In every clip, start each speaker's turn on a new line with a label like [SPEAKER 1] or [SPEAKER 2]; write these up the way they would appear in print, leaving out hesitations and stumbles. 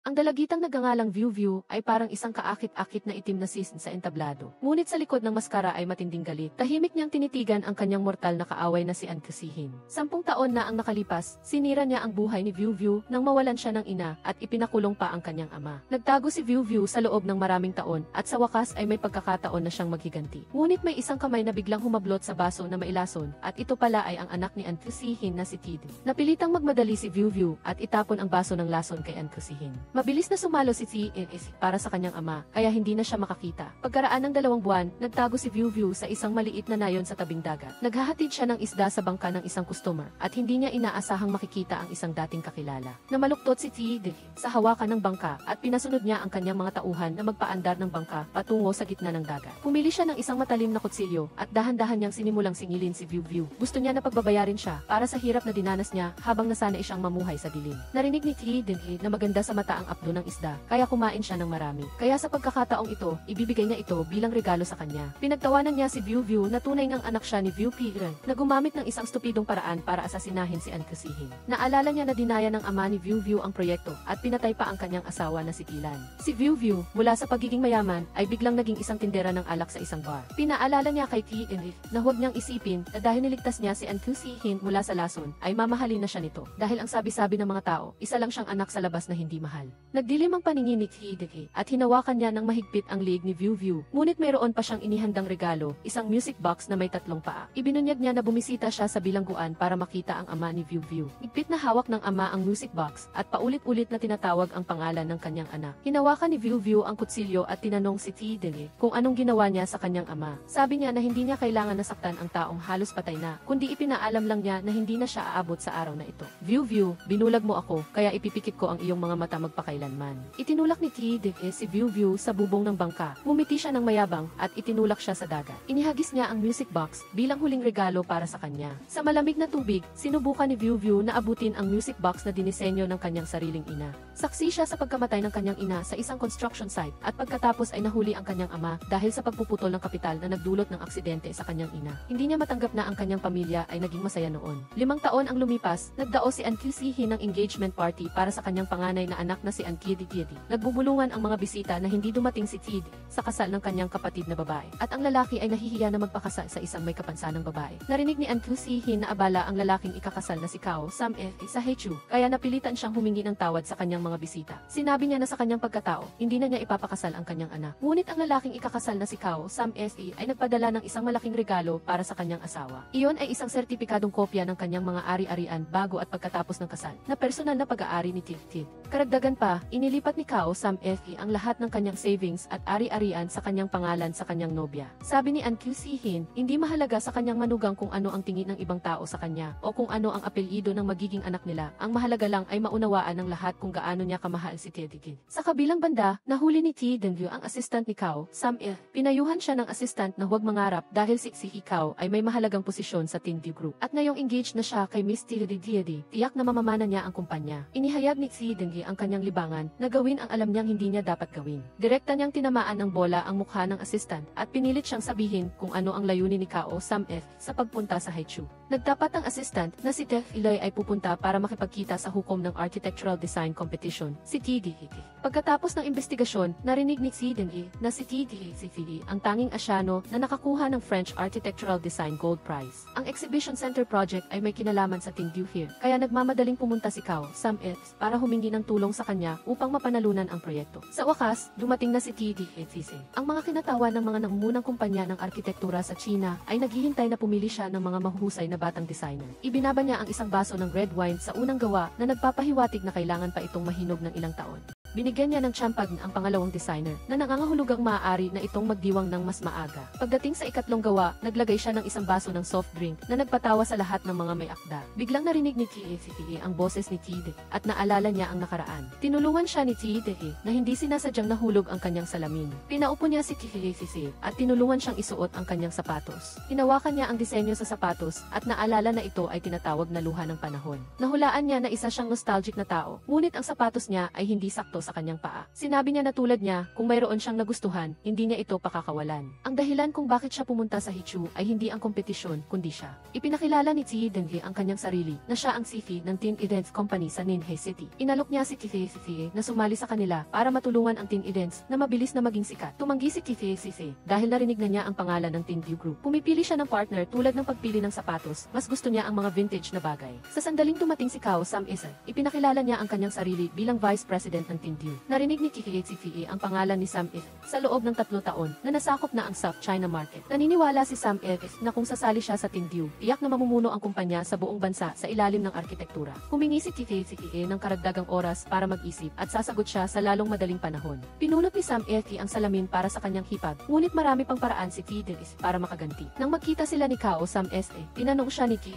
[SPEAKER 1] Ang dalagitang nagangalang Viu ay parang isang kaakit-akit na itim na sis sa entablado. Ngunit sa likod ng maskara ay matinding galit. Tahimik niyang tinitigan ang kanyang mortal na kaaway na si An Kusihin. 10 taon na ang nakalipas, sinira niya ang buhay ni Viu nang mawalan siya ng ina at ipinakulong pa ang kanyang ama. Nagtago si Viu sa loob ng maraming taon at sa wakas ay may pagkakataon na siyang maghiganti. Ngunit may isang kamay na biglang humablot sa baso na mailason at ito pala ay ang anak ni An Kusihin na si Tid. Napilitang magmadali si Viu at itapon ang baso ng lason kay An Kusihin. Mabilis na sumalo si TNS para sa kanyang ama, kaya hindi na siya makakita. Pagkaraan ng 2 buwan, nagtago si Viu sa isang maliit na nayon sa tabing dagat. Naghahatid siya ng isda sa bangka ng isang customer, at hindi niya inaasahang makikita ang isang dating kakilala. Namaluktot si TNS sa hawakan ng bangka, at pinasunod niya ang kanyang mga tauhan na magpaandar ng bangka patungo sa gitna ng dagat. Pumili siya ng isang matalim na kutsilyo, at dahan-dahan niyang sinimulang singilin si Viu. Gusto niya na pagbabayarin siya para sa hirap na dinanas niya habang nasanay siyang mamuhay sa dilim. Narinig ni TNS na maganda sa mata ang apdo ng isda, kaya kumain siya ng marami. Kaya sa pagkakataong ito, ibibigay niya ito bilang regalo sa kanya. Pinagtawanan niya si Viu na tunay ngang anak siya ni Viu na gumamit ng isang stupidong paraan para asasinahin si An Kusihin. Naalala niya na dinaya ng ama ni Viu ang proyekto at pinatay pa ang kanyang asawa na si Tilan. Si Viu mula sa pagiging mayaman ay biglang naging isang tindera ng alak sa isang bar. Pinaalala niya kay TNF na huwag niyang isipin na dahil niligtas niya si An Kusihin mula sa lason ay mamahalin na siya nito. Dahil ang sabi-sabi ng mga tao, isa lang siyang anak sa labas na hindi mahal. Nagdilim ang paningin ni Hideki at hinawakan niya ng mahigpit ang leeg ni Viu. Ngunit mayroon pa siyang inihandang regalo, isang music box na may 3 paa. Ibinunyag niya na bumisita siya sa bilangguan para makita ang ama ni Viu. Higpit na hawak ng ama ang music box at paulit-ulit na tinatawag ang pangalan ng kanyang anak. Hinawakan ni Viu ang kutsilyo at tinanong si Hideki kung anong ginawa niya sa kanyang ama. Sabi niya na hindi niya kailangan nasaktan ang taong halos patay na, kundi ipinaalam lang niya na hindi na siya aabot sa araw na ito. Viu, binulag mo ako, kaya ipipikit ko ang iyong mga mata magpakailanman. Itinulak ni TNS si Viu sa bubong ng bangka. Ngumiti siya ng mayabang at itinulak siya sa dagat. Inihagis niya ang music box bilang huling regalo para sa kanya. Sa malamig na tubig, sinubukan ni Viu na abutin ang music box na dinisenyo ng kanyang sariling ina. Saksi siya sa pagkamatay ng kanyang ina sa isang construction site at pagkatapos ay nahuli ang kanyang ama dahil sa pagpuputol ng kapital na nagdulot ng aksidente sa kanyang ina. Hindi niya matanggap na ang kanyang pamilya ay naging masaya noon. 5 taon ang lumipas, nagdao si An Kusihin ng engagement party para sa kanyang panganay na anak na si An Kidi. Nagbubulungan ang mga bisita na hindi dumating si Tid sa kasal ng kanyang kapatid na babae. At ang lalaki ay nahihiya na magpakasal sa isang may kapansanang babae. Narinig ni An Kusihin na abala ang lalaking ikakasal na si Kao Sam sa Hechu, kaya napilitan siyang humingi ng tawad sa kanyang mga bisita. Sinabi niya na sa kanyang pagkatao, hindi na niya ipapakasal ang kanyang anak. Ngunit ang lalaking ikakasal na si Kao Sam ay nagpadala ng isang malaking regalo para sa kanyang asawa. Iyon ay isang sertipikadong kopya ng kanyang mga ari-arian bago at pagkatapos ng kasal, na personal na pag-aari ni Tid. Karagdagan pa, inilipat ni Kao Sam ang lahat ng kanyang savings at ari-arian sa kanyang pangalan sa kanyang nobya. Sabi ni An Kusihin, hindi mahalaga sa kanyang manugang kung ano ang tingin ng ibang tao sa kanya o kung ano ang apelyido ng magiging anak nila. Ang mahalaga lang ay maunawaan ng lahat kung gaano niya kamahal si Teddy. Sa kabilang banda, nahuli ni Tidengyu ang assistant ni Kao Sam. Pinayuhan siya ng assistant na huwag mangarap dahil si Kao ay may mahalagang posisyon sa Tindyu Group. At ngayong engaged na siya kay Miss Teddy, tiyak na mamamana niya ang kumpanya. Inihayag ni Tidengyu ang kanyang libangan na gawin ang alam niyang hindi niya dapat gawin. Direkta niyang tinamaan ng bola ang mukha ng assistant at pinilit siyang sabihin kung ano ang layunin ni Kao Sam sa pagpunta sa Haichu. Nagtapat ang assistant na si Tef Iloy ay pupunta para makipagkita sa hukom ng architectural design competition, si TDE. Pagkatapos ng investigasyon, narinig ni TDE na si TDE ang tanging Asyano na nakakuha ng French Architectural Design Gold Prize. Ang Exhibition Center project ay may kinalaman sa Tindyu here, kaya nagmamadaling pumunta si Kao Sam para humingi ng tulong sa kanya upang mapanalunan ang proyekto. Sa wakas, dumating na si TDE. Ang mga kinatawan ng mga nangungunang kumpanya ng arkitektura sa China ay naghihintay na pumili siya ng mga mahuhusay na batang designer. Ibinaba niya ang isang baso ng red wine sa unang gawa na nagpapahiwatig na kailangan pa itong mahinog ng ilang taon. Binigyan niya ng champagne ang pangalawang designer na nangangahulugang maaari na itong magdiwang ng mas maaga. Pagdating sa ikatlong gawa, naglagay siya ng isang baso ng soft drink na nagpatawa sa lahat ng mga may akda. Biglang narinig ni TDE ang boses ni TDE at naalala niya ang nakaraan. Tinulungan siya ni TDE na hindi sinasadyang nahulog ang kanyang salamin. Pinaupo niya si TDE at tinulungan siyang isuot ang kanyang sapatos. Hinawakan niya ang disenyo sa sapatos at naalala na ito ay tinatawag na luha ng panahon. Nahulaan niya na isa siyang nostalgic na tao, ngunit ang sapatos niya ay hindi sakto sa kanyang paa. Sinabi niya na tulad niya, kung mayroon siyang nagustuhan, hindi niya ito pakakawalan. Ang dahilan kung bakit siya pumunta sa Hichu ay hindi ang kompetisyon, kundi siya. Ipinakilala ni Ji Denghe ang kanyang sarili na siya ang CEO ng Teen Events Company sa Ninhae City. Inalok niya si Ji na sumali sa kanila para matulungan ang Teen Events na mabilis na maging sikat. Tumanggi si Ji dahil narinig na niya ang pangalan ng Teen View Group. Pumipili siya ng partner tulad ng pagpili ng sapatos, mas gusto niya ang mga vintage na bagay. Sa sandaling dumating si Kao Sam-isa, ipinakilala niya ang kanyang sarili bilang Vice President ng Teen View. Narinig ni Ji ang pangalan ni Sam-is sa loob ng 3 taon na nasakop na ang South China market. Naniniwala si Sam-is na kung sasali siya sa Teen View, tiyak na mamumuno ang kumpanya sa buong bansa sa ilalim ng arkitektura. Humingi si Ji ng karagdagang oras para mag-isip at sasagot siya sa lalong madaling panahon. Pinulot ni Sam-is ang salamin para sa kanyang hipag, ngunit marami pang paraan si Ji para makaganti. Nang magkita sila ni Kao Sam-is, tinanong siya ni Ji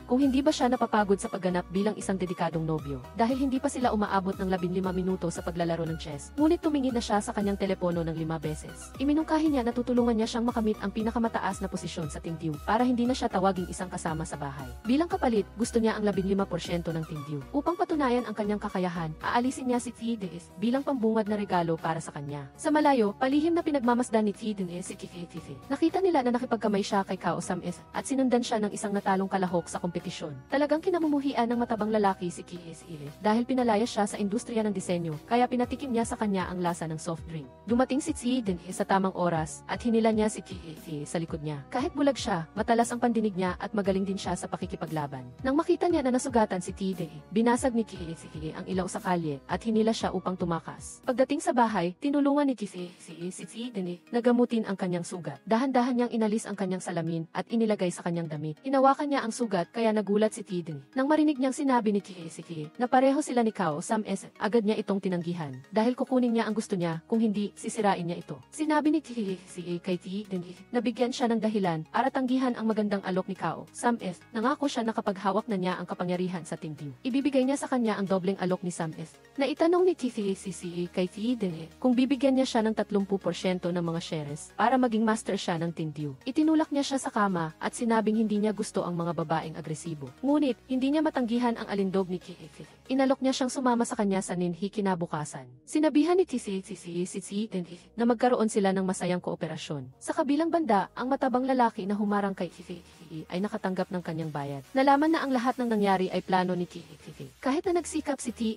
[SPEAKER 1] kung hindi ba siya napapagod sa pagganap bilang isang dedikadong nobyo. Dahil hindi pa sila umaabot ng 15 minuto sa paglalaro ng chess, ngunit tumingin na siya sa kanyang telepono ng 5 beses. Iminungkahi niya na tutulungan niya siyang makamit ang pinakamataas na posisyon sa Teen View para hindi na siya tawaging isang kasama sa bahay. Bilang kapalit, gusto niya ang 15% ng Teen View. Upang patunayan ang kanyang kakayahan, aalisin niya si Ji bilang pambungad na regalo para sa kanya. Sa malayo, palihim na pinagmamasdan ni Ji si Ji. Nakita nila na nakipagkamay siya kay Kao Sam-is at sinundan siya ng isang natalong kalahok sa kompetisyon. Talagang kinamumuhian ng matabang lalaki si Ji dahil pinalaya siya sa industriya ng disenyo, kaya pinatikim niya sa kanya ang lasa ng soft drink. Dumating si Ji sa tamang oras at hinila niya si Ji sa likod niya. Kahit bulag siya, matalas ang pandinig niya at magaling din siya sa pakikipaglaban. Nang makita niya na nasugatan si Ji, binasag ni Ji ang ilaw sa kalye at hinila siya upang tumakas. Pagdating sa bahay, tinulungan ni si Ji na gamutin ang kanyang sugat. Dahan-dahan niyang inalis ang kanyang salamin at inilagay sa kanyang damit. Hinawakan niya ang sugat kaya nagulat si Ji. Nang marinig niyang sinabi ni Ji na pareho sila ni Kao Sam-is, agad niya itong tinanggihan. Dahil kukunin niya ang gusto niya, kung hindi, sisirain niya ito. Sinabi ni Ji kay Ji na bigyan siya ng dahilan para tanggihan ang magandang alok ni Kao Sam-is. Nangako siya na kapag hawak na niya ang kapangyarihan sa Teen View, ibibigay niya sa kanya ang dobleng alok ni Sam-is. Naitanong ni Ji kay Ji kung bibigyan niya siya ng 30% ng mga shares para maging master siya ng Teen View. Itinulak niya siya sa kama at sinabing hindi niya gusto ang mga babaeng agresibo. Ngunit, hindi niya matanggihan ang alindog ni Ji. Inalok niya siyang sumama sa kanya sa Ninhae kinabukasan. Sinabihan ni Ji na magkaroon sila ng masayang kooperasyon. Sa kabilang banda, ang matabang lalaki na humarang kay Ji ay nakatanggap ng kanyang bayad. Nalaman na ang lahat ng nangyari ay plano ni Ji. Kahit na nagsikap si Ji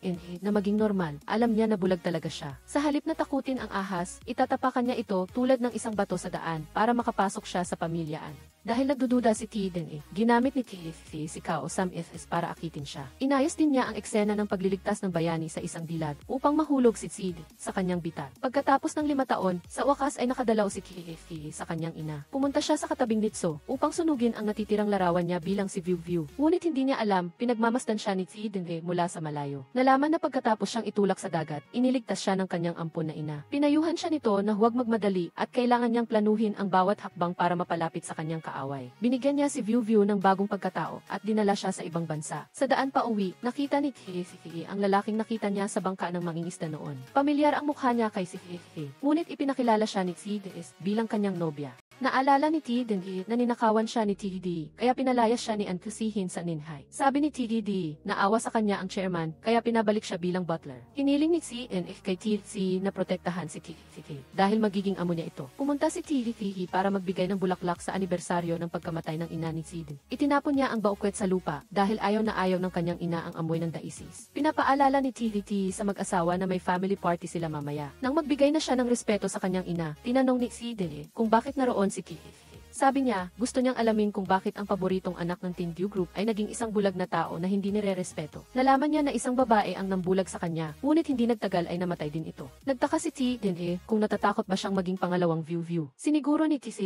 [SPEAKER 1] na maging normal, alam niya na bulag talaga siya. Sa halip na takutin ang ahas, itatapakan niya ito tulad ng isang bato sa daan para makapasok siya sa pamilyaan. Dahil nagdududa si Ji, ginamit ni Ji si Kao Sam-is para akitin siya. Inayos din niya ang eksena ng pagliligtas ng bayani sa isang dilag upang mahulog si Ji sa kanyang bitat. Pagkatapos ng 5 taon, sa wakas ay nakadalaw si Ji sa kanyang ina. Pumunta siya sa katabing nitso upang sunugin ang natitirang larawan niya bilang si View. Ngunit hindi niya alam, pinagmamasdan siya ni Ji mula sa malayo. Nalaman na pagkatapos siyang itulak sa dagat, iniligtas siya ng kanyang ampon na ina. Pinayuhan siya nito na huwag magmadali at kailangan niyang planuhin ang bawat hakbang para mapalapit sa kanyang kaaway. Binigyan niya si View ng bagong pagkatao at dinala siya sa ibang bansa. Sa daan pa uwi, nakita ni Ji ang lalaking nakita niya sa bangka ng mangingisda noon. Pamilyar ang mukha niya kay Ji, ngunit ipinakilala siya ni Ji bilang kanyang nobya. Naalala ni Ji na ninakawan siya ni Ji, kaya pinalayas siya ni Ankusihin sa Ninhae. Sabi ni Ji, naawa sa kanya ang chairman, kaya pinabalik siya bilang butler. Hiniling ni Ji kay Ji na protektahan si Ji dahil magiging amo niya ito. Pumunta si Ji para magbigay ng bulaklak sa anibersaryo ng pagkamatay ng ina ni Ji. Itinapon niya ang baukwet sa lupa dahil ayaw na ayaw ng kanyang ina ang amoy ng daisis. Pinapaalala ni Ji sa mag-asawa na may family party sila mamaya. Nang magbigay na siya ng respeto sa kanyang ina, tinanong ni Ji kung bakit naroon si Ji. Sabi niya, gusto niyang alamin kung bakit ang paboritong anak ng Teen View Group ay naging isang bulag na tao na hindi nire-respeto. Nalaman niya na isang babae ang nambulag sa kanya, ngunit hindi nagtagal ay namatay din ito. Nagtaka si Ji kung natatakot ba siyang maging pangalawang View. Siniguro ni Ji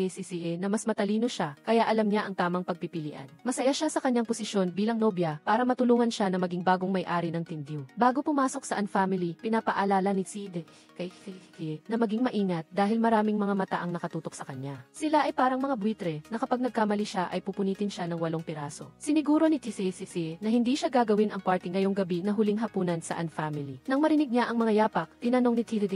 [SPEAKER 1] na mas matalino siya, kaya alam niya ang tamang pagpipilian. Masaya siya sa kanyang posisyon bilang nobya para matulungan siya na maging bagong may-ari ng Teen View. Bago pumasok sa family, pinapaalala ni Ji kay Ji na maging maingat dahil maraming mga mata ang nakatutok sa kanya. Sila ay parang mga buitre na kapag nagkamali siya ay pupunitin siya ng 8 piraso. Siniguro ni Ji na hindi siya gagawin ang party ngayong gabi na huling hapunan sa family. Nang marinig niya ang mga yapak, tinanong ni Ji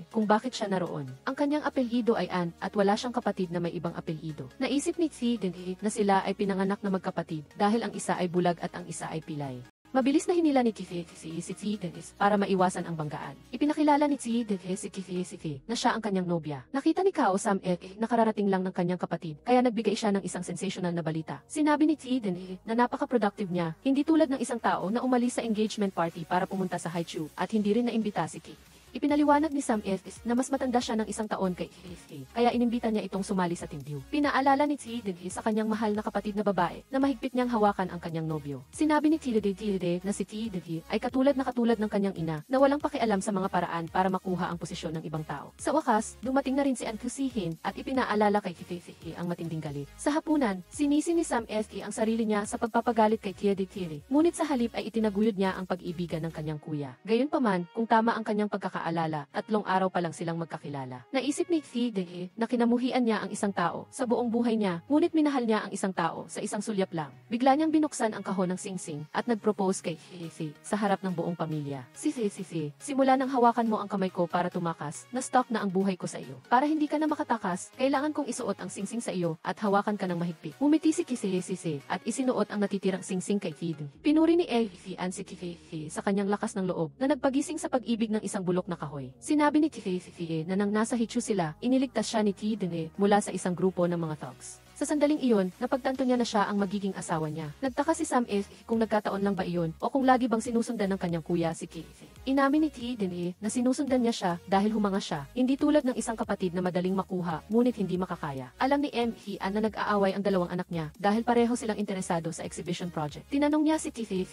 [SPEAKER 1] kung bakit siya naroon. Ang kanyang apelyido ay An at wala siyang kapatid na may ibang apelyido. Naisip ni Ji na sila ay pinanganak na magkapatid dahil ang isa ay bulag at ang isa ay pilay. Mabilis na hinila ni Tiffy si Dennis para maiwasan ang banggaan. Ipinakilala ni Dennis si Tiffy na siya ang kanyang nobya. Nakita ni Kao Sam na kararating lang ng kanyang kapatid, kaya nagbigay siya ng isang sensational na balita. Sinabi ni Dennis na napaka-productive niya, hindi tulad ng isang tao na umalis sa engagement party para pumunta sa Haichu at hindi rin naimbita si Tiffy. Ipinaliwanag ni Sam na mas matanda siya ng isang taon kay Tiffy, kaya inimbita niya itong sumali sa team view. Pinaalala ni Dennis sa kanyang mahal na kapatid na babae na mahigpit niyang hawakan ang kanyang nobyo. Sinabi ni Tilde na si Dennis ay katulad ng kanyang ina na walang pakialam sa mga paraan para makuha ang posisyon ng ibang tao. Sa wakas, dumating na rin si Kusihin at ipinaalala kay Tiffy ang matinding galit. Sa hapunan, sinisi ni Sam ang sarili niya sa pagpapagalit kay Tilde, ngunit sa halip ay itinaguyod niya ang pag-ibigan ng kanyang kuya. Gayunpaman, kung tama ang kanyang pagkakaalala, 3 araw pa lang silang magkakilala. Naisip ni Dennis na kinamuhian niya ang isang tao sa buong buhay niya, ngunit minahal niya ang isang tao sa isang sulyap lang. Bigla niyang binuksan ang kahon ng singsing at nag-propose kay Tiffy sa harap ng buong pamilya. Tiffy, simula nang hawakan mo ang kamay ko para tumakas, na-stop na ang buhay ko sa iyo. Para hindi ka na makatakas, kailangan kong isuot ang singsing sa iyo at hawakan ka ng mahigpit. Umiti si Tiffy at isinuot ang natitirang singsing kay Tiffy. Pinuri ni si Tiffy sa kanyang lakas ng loob na nagpagising sa pag-ibig ng isang bulok na kahoy. Sinabi ni Tiffy na nang nasa Haichu sila, iniligtas siya ni Dennis mula sa isang grupo ng mga thugs. Sa sandaling iyon, napagtanto niya na siya ang magiging asawa niya. Nagtaka si Sam kung nagkataon lang ba iyon o kung lagi bang sinusundan ng kanyang kuya si Tiffy. Inamin ni Dennis na sinusundan niya siya dahil humanga siya, hindi tulad ng isang kapatid na madaling makuha ngunit hindi makakaya. Alam ni na nag-aaway ang 2 anak niya dahil pareho silang interesado sa exhibition project. Tinanong niya si Tiffy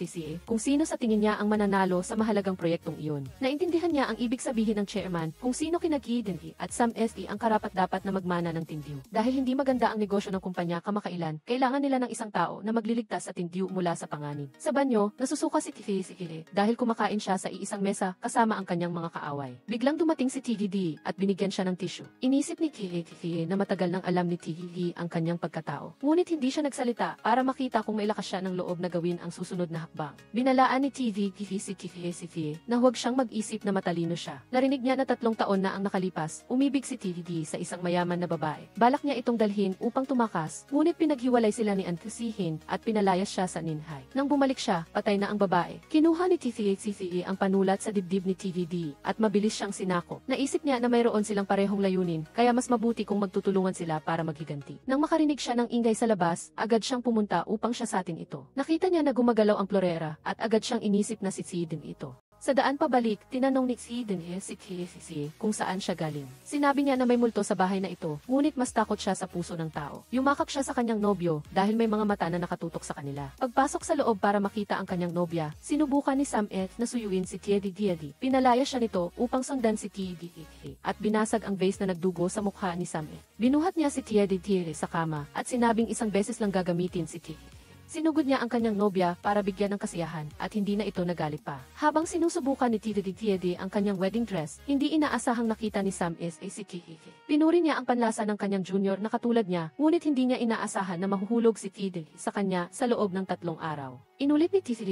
[SPEAKER 1] kung sino sa tingin niya ang mananalo sa mahalagang proyektong iyon. Naintindihan niya ang ibig sabihin ng chairman kung sino kina Dennis at Sam ang karapat-dapat na magmana ng team view. Dahil hindi maganda ang negosyo ng kumpanya kamakailan, kailangan nila ng isang tao na magliligtas sa team view mula sa panganib. Sa banyo, nasusuka si Tiffy dahil kumakain siya sa iisang mesa kasama ang kanyang mga kaaway. Biglang dumating si TDD at binigyan siya ng tissue. Inisip ni Tiffy na matagal nang alam ni TDD ang kanyang pagkatao. Ngunit hindi siya nagsalita para makita kung may lakas siya ng loob na gawin ang susunod na hakbang. Binalaan ni TDD si Tiffy na huwag siyang mag-isip na matalino siya. Narinig niya na 3 taon na ang nakalipas, umibig si TDD sa isang mayaman na babae. Balak niya itong dalhin upang tumakas, ngunit pinaghiwalay sila ni Kusihin at pinalayas siya sa Ninhay. Nang bumalik siya, patay na ang babae. Kinuha ni Tiffy ang panulat sa dibdib ni TDD at mabilis siyang sinako. Naisip niya na mayroon silang parehong layunin, kaya mas mabuti kung magtutulungan sila para maghiganti. Nang makarinig siya ng ingay sa labas, agad siyang pumunta upang siyasatin ito. Nakita niya na gumagalaw ang florera at agad siyang inisip na si Sidin ito. Sa daan pabalik, tinanong ni Dennis si Tiffy kung saan siya galing. Sinabi niya na may multo sa bahay na ito, ngunit mas takot siya sa puso ng tao. Yumakap siya sa kanyang nobyo dahil may mga mata na nakatutok sa kanila. Pagpasok sa loob para makita ang kanyang nobya, sinubukan ni Sam na suyuin si Tiedi. Pinalaya siya nito upang sundan si Tiedi at binasag ang vase na nagdugo sa mukha ni Sam. Binuhat niya si Tiedi sa kama at sinabing isang beses lang gagamitin si Tiedi. Sinugod niya ang kanyang nobya para bigyan ng kasiyahan at hindi na ito nagalit pa. Habang sinusubukan ni Tiedi ang kanyang wedding dress, hindi inaasahang nakita ni Sam si Tiedi. Pinuri niya ang panlasa ng kanyang junior na katulad niya, ngunit hindi niya inaasahan na mahuhulog si Tiedi sa kanya sa loob ng 3 araw. Inulit ni Tiffy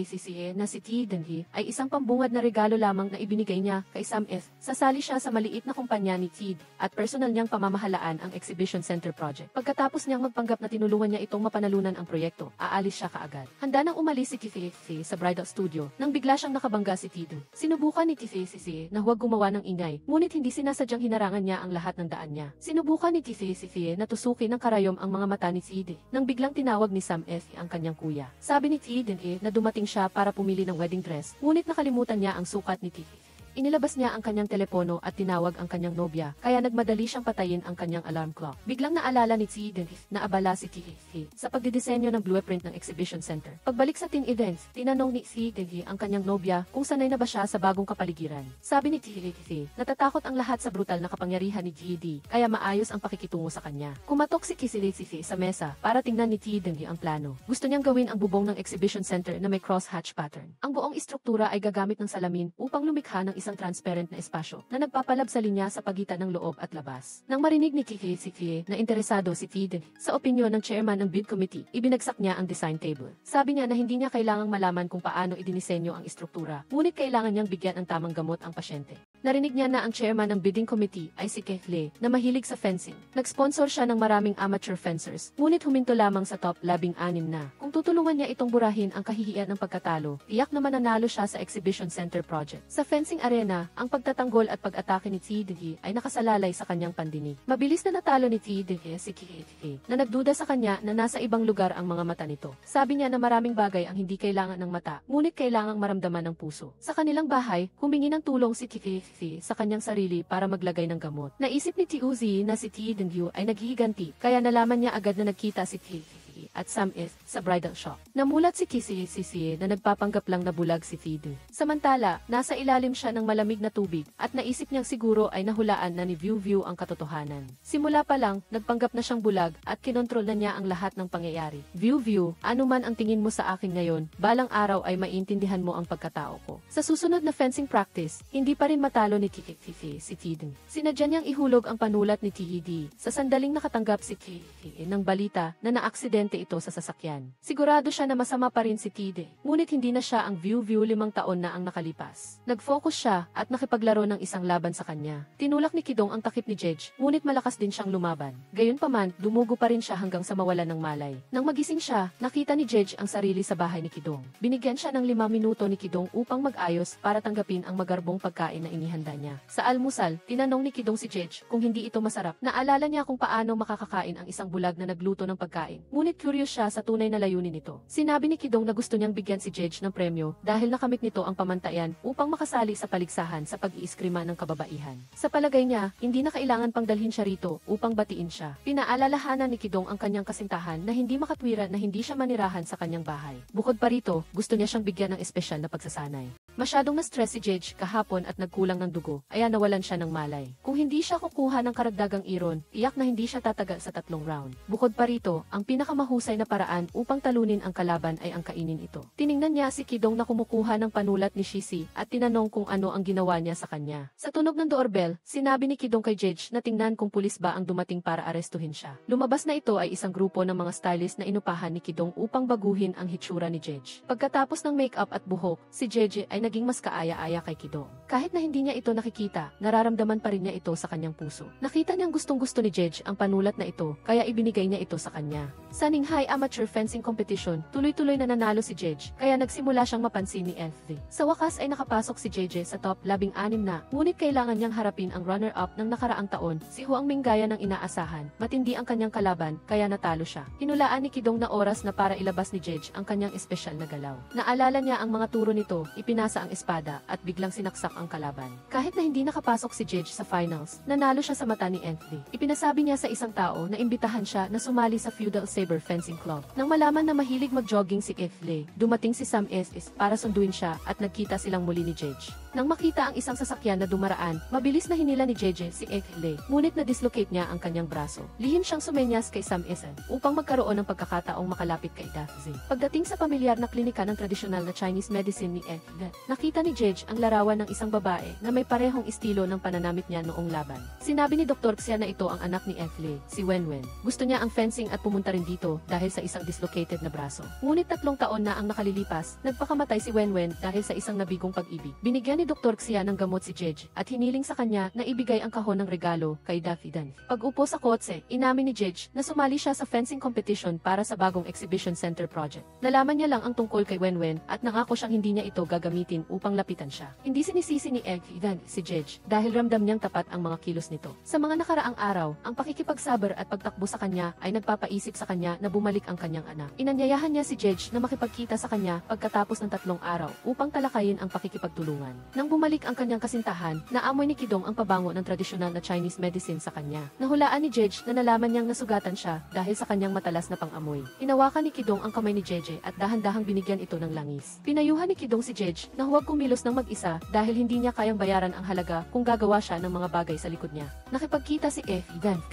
[SPEAKER 1] na si Tiffy ay isang pambungad na regalo lamang na ibinigay niya kay Sam Sasali siya sa maliit na kumpanya ni Tid at personal niyang pamamahalaan ang Exhibition Center Project. Pagkatapos niyang magpanggap na tinulungan niya itong mapanalunan ang proyekto, aalis siya kaagad. Handa nang umalis si Tiffy sa bridal studio nang bigla siyang nakabangga si Tid. Sinubukan ni Tiffy na huwag gumawa ng ingay, ngunit hindi sinasadyang hinarangan niya ang lahat ng daan niya. Sinubukan ni Tiffy na tusukin ng karayom ang mga mata ni Tid nang biglang tinawag ni Sam ang kanyang kuya. Sabi ni Tid na dumating siya para pumili ng wedding dress, ngunit nakalimutan niya ang sukat ni Tiffy. Inilabas niya ang kanyang telepono at tinawag ang kanyang nobya, kaya nagmadali siyang patayin ang kanyang alarm clock. Biglang naalala ni Tid na abala si Tiffy sa pagdidisenyo ng blueprint ng Exhibition Center. Pagbalik sa team events, tinanong ni Tid ang kanyang nobya kung sanay na ba siya sa bagong kapaligiran. Sabi ni Tiffy, natatakot ang lahat sa brutal na kapangyarihan ni GD, kaya maayos ang pakikitungo sa kanya. Kumatok si Tiffy sa mesa para tingnan ni Tid ang plano. Gusto niyang gawin ang bubong ng Exhibition Center na may cross-hatch pattern. Ang buong istruktura ay gagamit ng salamin upang lumikha ng isang transparent na espasyo na nagpapalab sa linya sa pagitan ng loob at labas. Nang marinig ni Tiffy na interesado si Tid sa opinyon ng chairman ng bid committee, ibinagsak niya ang design table. Sabi niya na hindi niya kailangang malaman kung paano idinisenyo ang istruktura, ngunit kailangan niyang bigyan ng tamang gamot ang pasyente. Narinig niya na ang chairman ng bidding committee ay si Keith Lee na mahilig sa fencing. Nag-sponsor siya ng maraming amateur fencers, ngunit huminto lamang sa top 16 na. Kung tutulungan niya itong burahin ang kahihiyan ng pagkatalo, tiyak na mananalo siya sa exhibition center project. Sa fencing arena, ang pagtatanggol at pag-atake ni T.D. ay nakasalalay sa kanyang pandinig. Mabilis na natalo ni T.D. si Keith Lee na nagduda sa kanya na nasa ibang lugar ang mga mata nito. Sabi niya na maraming bagay ang hindi kailangan ng mata, ngunit kailangang maramdaman ng puso. Sa kanilang bahay, humingi ng tulong si Keith sa kanyang sarili para maglagay ng gamot. Naisip ni T.U.Z. na si T.D. ay naghihiganti, kaya nalaman niya agad na nagkita si Keith at Sam is sa bridal shop. Namulat si Kisi na nagpapanggap lang na bulag si T.D. Samantala, nasa ilalim siya ng malamig na tubig at naisip niyang siguro ay nahulaan na ni View ang katotohanan. Simula pa lang, nagpanggap na siyang bulag at kinontrol na niya ang lahat ng pangyayari. View, ano man ang tingin mo sa akin ngayon, balang araw ay maintindihan mo ang pagkatao ko. Sa susunod na fencing practice, hindi pa rin matalo ni Kiki si T.D. Sinadya niyang ihulog ang panulat ni T.D. Sa sandaling nakatanggap si Kiki ng balita na naaksidente ito sa sasakyan. Sigurado siya na masama pa rin si T.D. Ngunit hindi na siya ang View 5 taon na ang nakalipas. Nag-focus siya at nakipaglaro ng isang laban sa kanya. Tinulak ni Kidong ang takip ni Jedge, ngunit malakas din siyang lumaban. Gayunpaman, dumugo pa rin siya hanggang sa mawalan ng malay. Nang magising siya, nakita ni Jedge ang sarili sa bahay ni Kidong. Binigyan siya ng 5 minuto ni Kidong upang mag-ayos para tanggapin ang magarbong pagkain na inihanda niya. Sa almusal, tinanong ni Kidong si Jedge kung hindi ito masarap. Naalala niya kung paano makakakain ang isang bulag na nagluto ng pagkain. Ngunit curious siya sa tunay na layunin nito. Sinabi ni Kidong na gusto niyang bigyan si Jedge ng premyo dahil nakamit nito ang pamantayan upang makasali sa paligsahan sa pag-iiskrima ng kababaihan. Sa palagay niya, hindi na kailangan pang dalhin siya rito upang batiin siya. Pinaalalahanan ni Kidong ang kanyang kasintahan na hindi makatwiran na hindi siya manirahan sa kanyang bahay. Bukod pa rito, gusto niya siyang bigyan ng espesyal na pagsasanay. Masyadong na-stress si Jedge kahapon at nagkulang ng dugo, kaya nawalan siya ng malay. Kung hindi siya kukuha ng karagdagang iron, tiyak na hindi siya tatagal sa 3 round. Bukod pa rito, ang pinakamahusay na paraan upang talunin ang kalaban ay ang kainin ito. Tiningnan niya si Kidong na kumukuha ng panulat ni Shisi at tinanong kung ano ang ginawa niya sa kanya. Sa tunog ng doorbell, sinabi ni Kidong kay Jedge na tingnan kung pulis ba ang dumating para arestuhin siya. Lumabas na ito ay isang grupo ng mga stylist na inupahan ni Kidong upang baguhin ang hitsura ni Jedge. Pagkatapos ng makeup at buhok, si Jedge ay naging mas kaaya-aya kay Kidong. Kahit na hindi niya ito nakikita, nararamdaman pa rin niya ito sa kanyang puso. Nakita niyang gustong-gusto ni Jedge ang panulat na ito, kaya ibinigay niya ito sa kanya. Sa Ninghai Amateur Fencing Competition, tuloy-tuloy na nanalo si Jedge, kaya nagsimula siyang mapansin ni FV. Sa wakas ay nakapasok si Jedge sa top 16 na, ngunit kailangan niyang harapin ang runner-up ng nakaraang taon, si Huang Ming gaya ng inaasahan. Matindi ang kanyang kalaban, kaya natalo siya. Hinulaan ni Kidong na oras na para ilabas ni Jedge ang kanyang espesyal na galaw. Naalala niya ang mga turo nito, ipinasa ang espada, at biglang sinaksak ang kalaban. Kahit na hindi nakapasok si Jedge sa finals, nanalo siya sa mata ni FV. Ipinasabi niya sa isang tao na imbitahan siya na sumali sa Feudal Saber Fencing Club. Nang malaman na mahilig mag-jogging si FV, dumating si Sam S. para sunduin siya at nagkita silang muli ni Jedge. Nang makita ang isang sasakyan na dumaraan, mabilis na hinila ni Jedge si FV, ngunit na-dislocate niya ang kanyang braso. Lihim siyang sumenyas kay Sam S. upang magkaroon ng pagkakataong makalapit kay Daphne. Pagdating sa pamilyar na klinika ng tradisyonal na Chinese medicine ni FV, nakita ni Jedge ang larawan ng isang babae na may parehong estilo ng pananamit niya noong laban. Sinabi ni Dr. Xia na ito ang anak ni FV, si Wenwen. Gusto niya ang fencing at pumunta rin dito dahil sa isang dislocated na braso. Ngunit 3 taon na ang nakalilipas, nagpakamatay si Wenwen dahil sa isang nabigong pag-ibig. Binigyan ni Dr. Xia ng gamot si Jedge at hiniling sa kanya na ibigay ang kahon ng regalo kay Daffy. Pag-upo sa kotse, inamin ni Jedge na sumali siya sa fencing competition para sa bagong exhibition center project. Nalaman niya lang ang tungkol kay Wenwen at nangako siyang hindi niya ito gagamitin upang lapitan siya. Hindi sinisisi ni si Jedge dahil ramdam niyang tapat ang mga kilos nito. Sa mga nakaraang araw, ang pakikipagsaber at pagtakbo sa kanya ay nagpapaisip sa kanya na bumalik ang kanyang anak. Inanyayahan niya si Jedge na makipagkita sa kanya pagkatapos ng 3 araw upang talakayin ang pakikipagtulungan. Nang bumalik ang kanyang kasintahan, naamoy ni Kidong ang pabango ng tradisyonal na Chinese medicine sa kanya. Nahulaan ni Jedge na nalaman niyang nasugatan siya dahil sa kanyang matalas na pang-amoy. Hinawakan ni Kidong ang kamay ni Jedge at dahan-dahang binigyan ito ng langis. Pinayuhan ni Kidong si Jedge na huwag kumilos ng mag-isa dahil hindi niya kayang bayaran ang halaga kung gagawa siya ng mga bagay sa likod niya. Nakipagkita si kay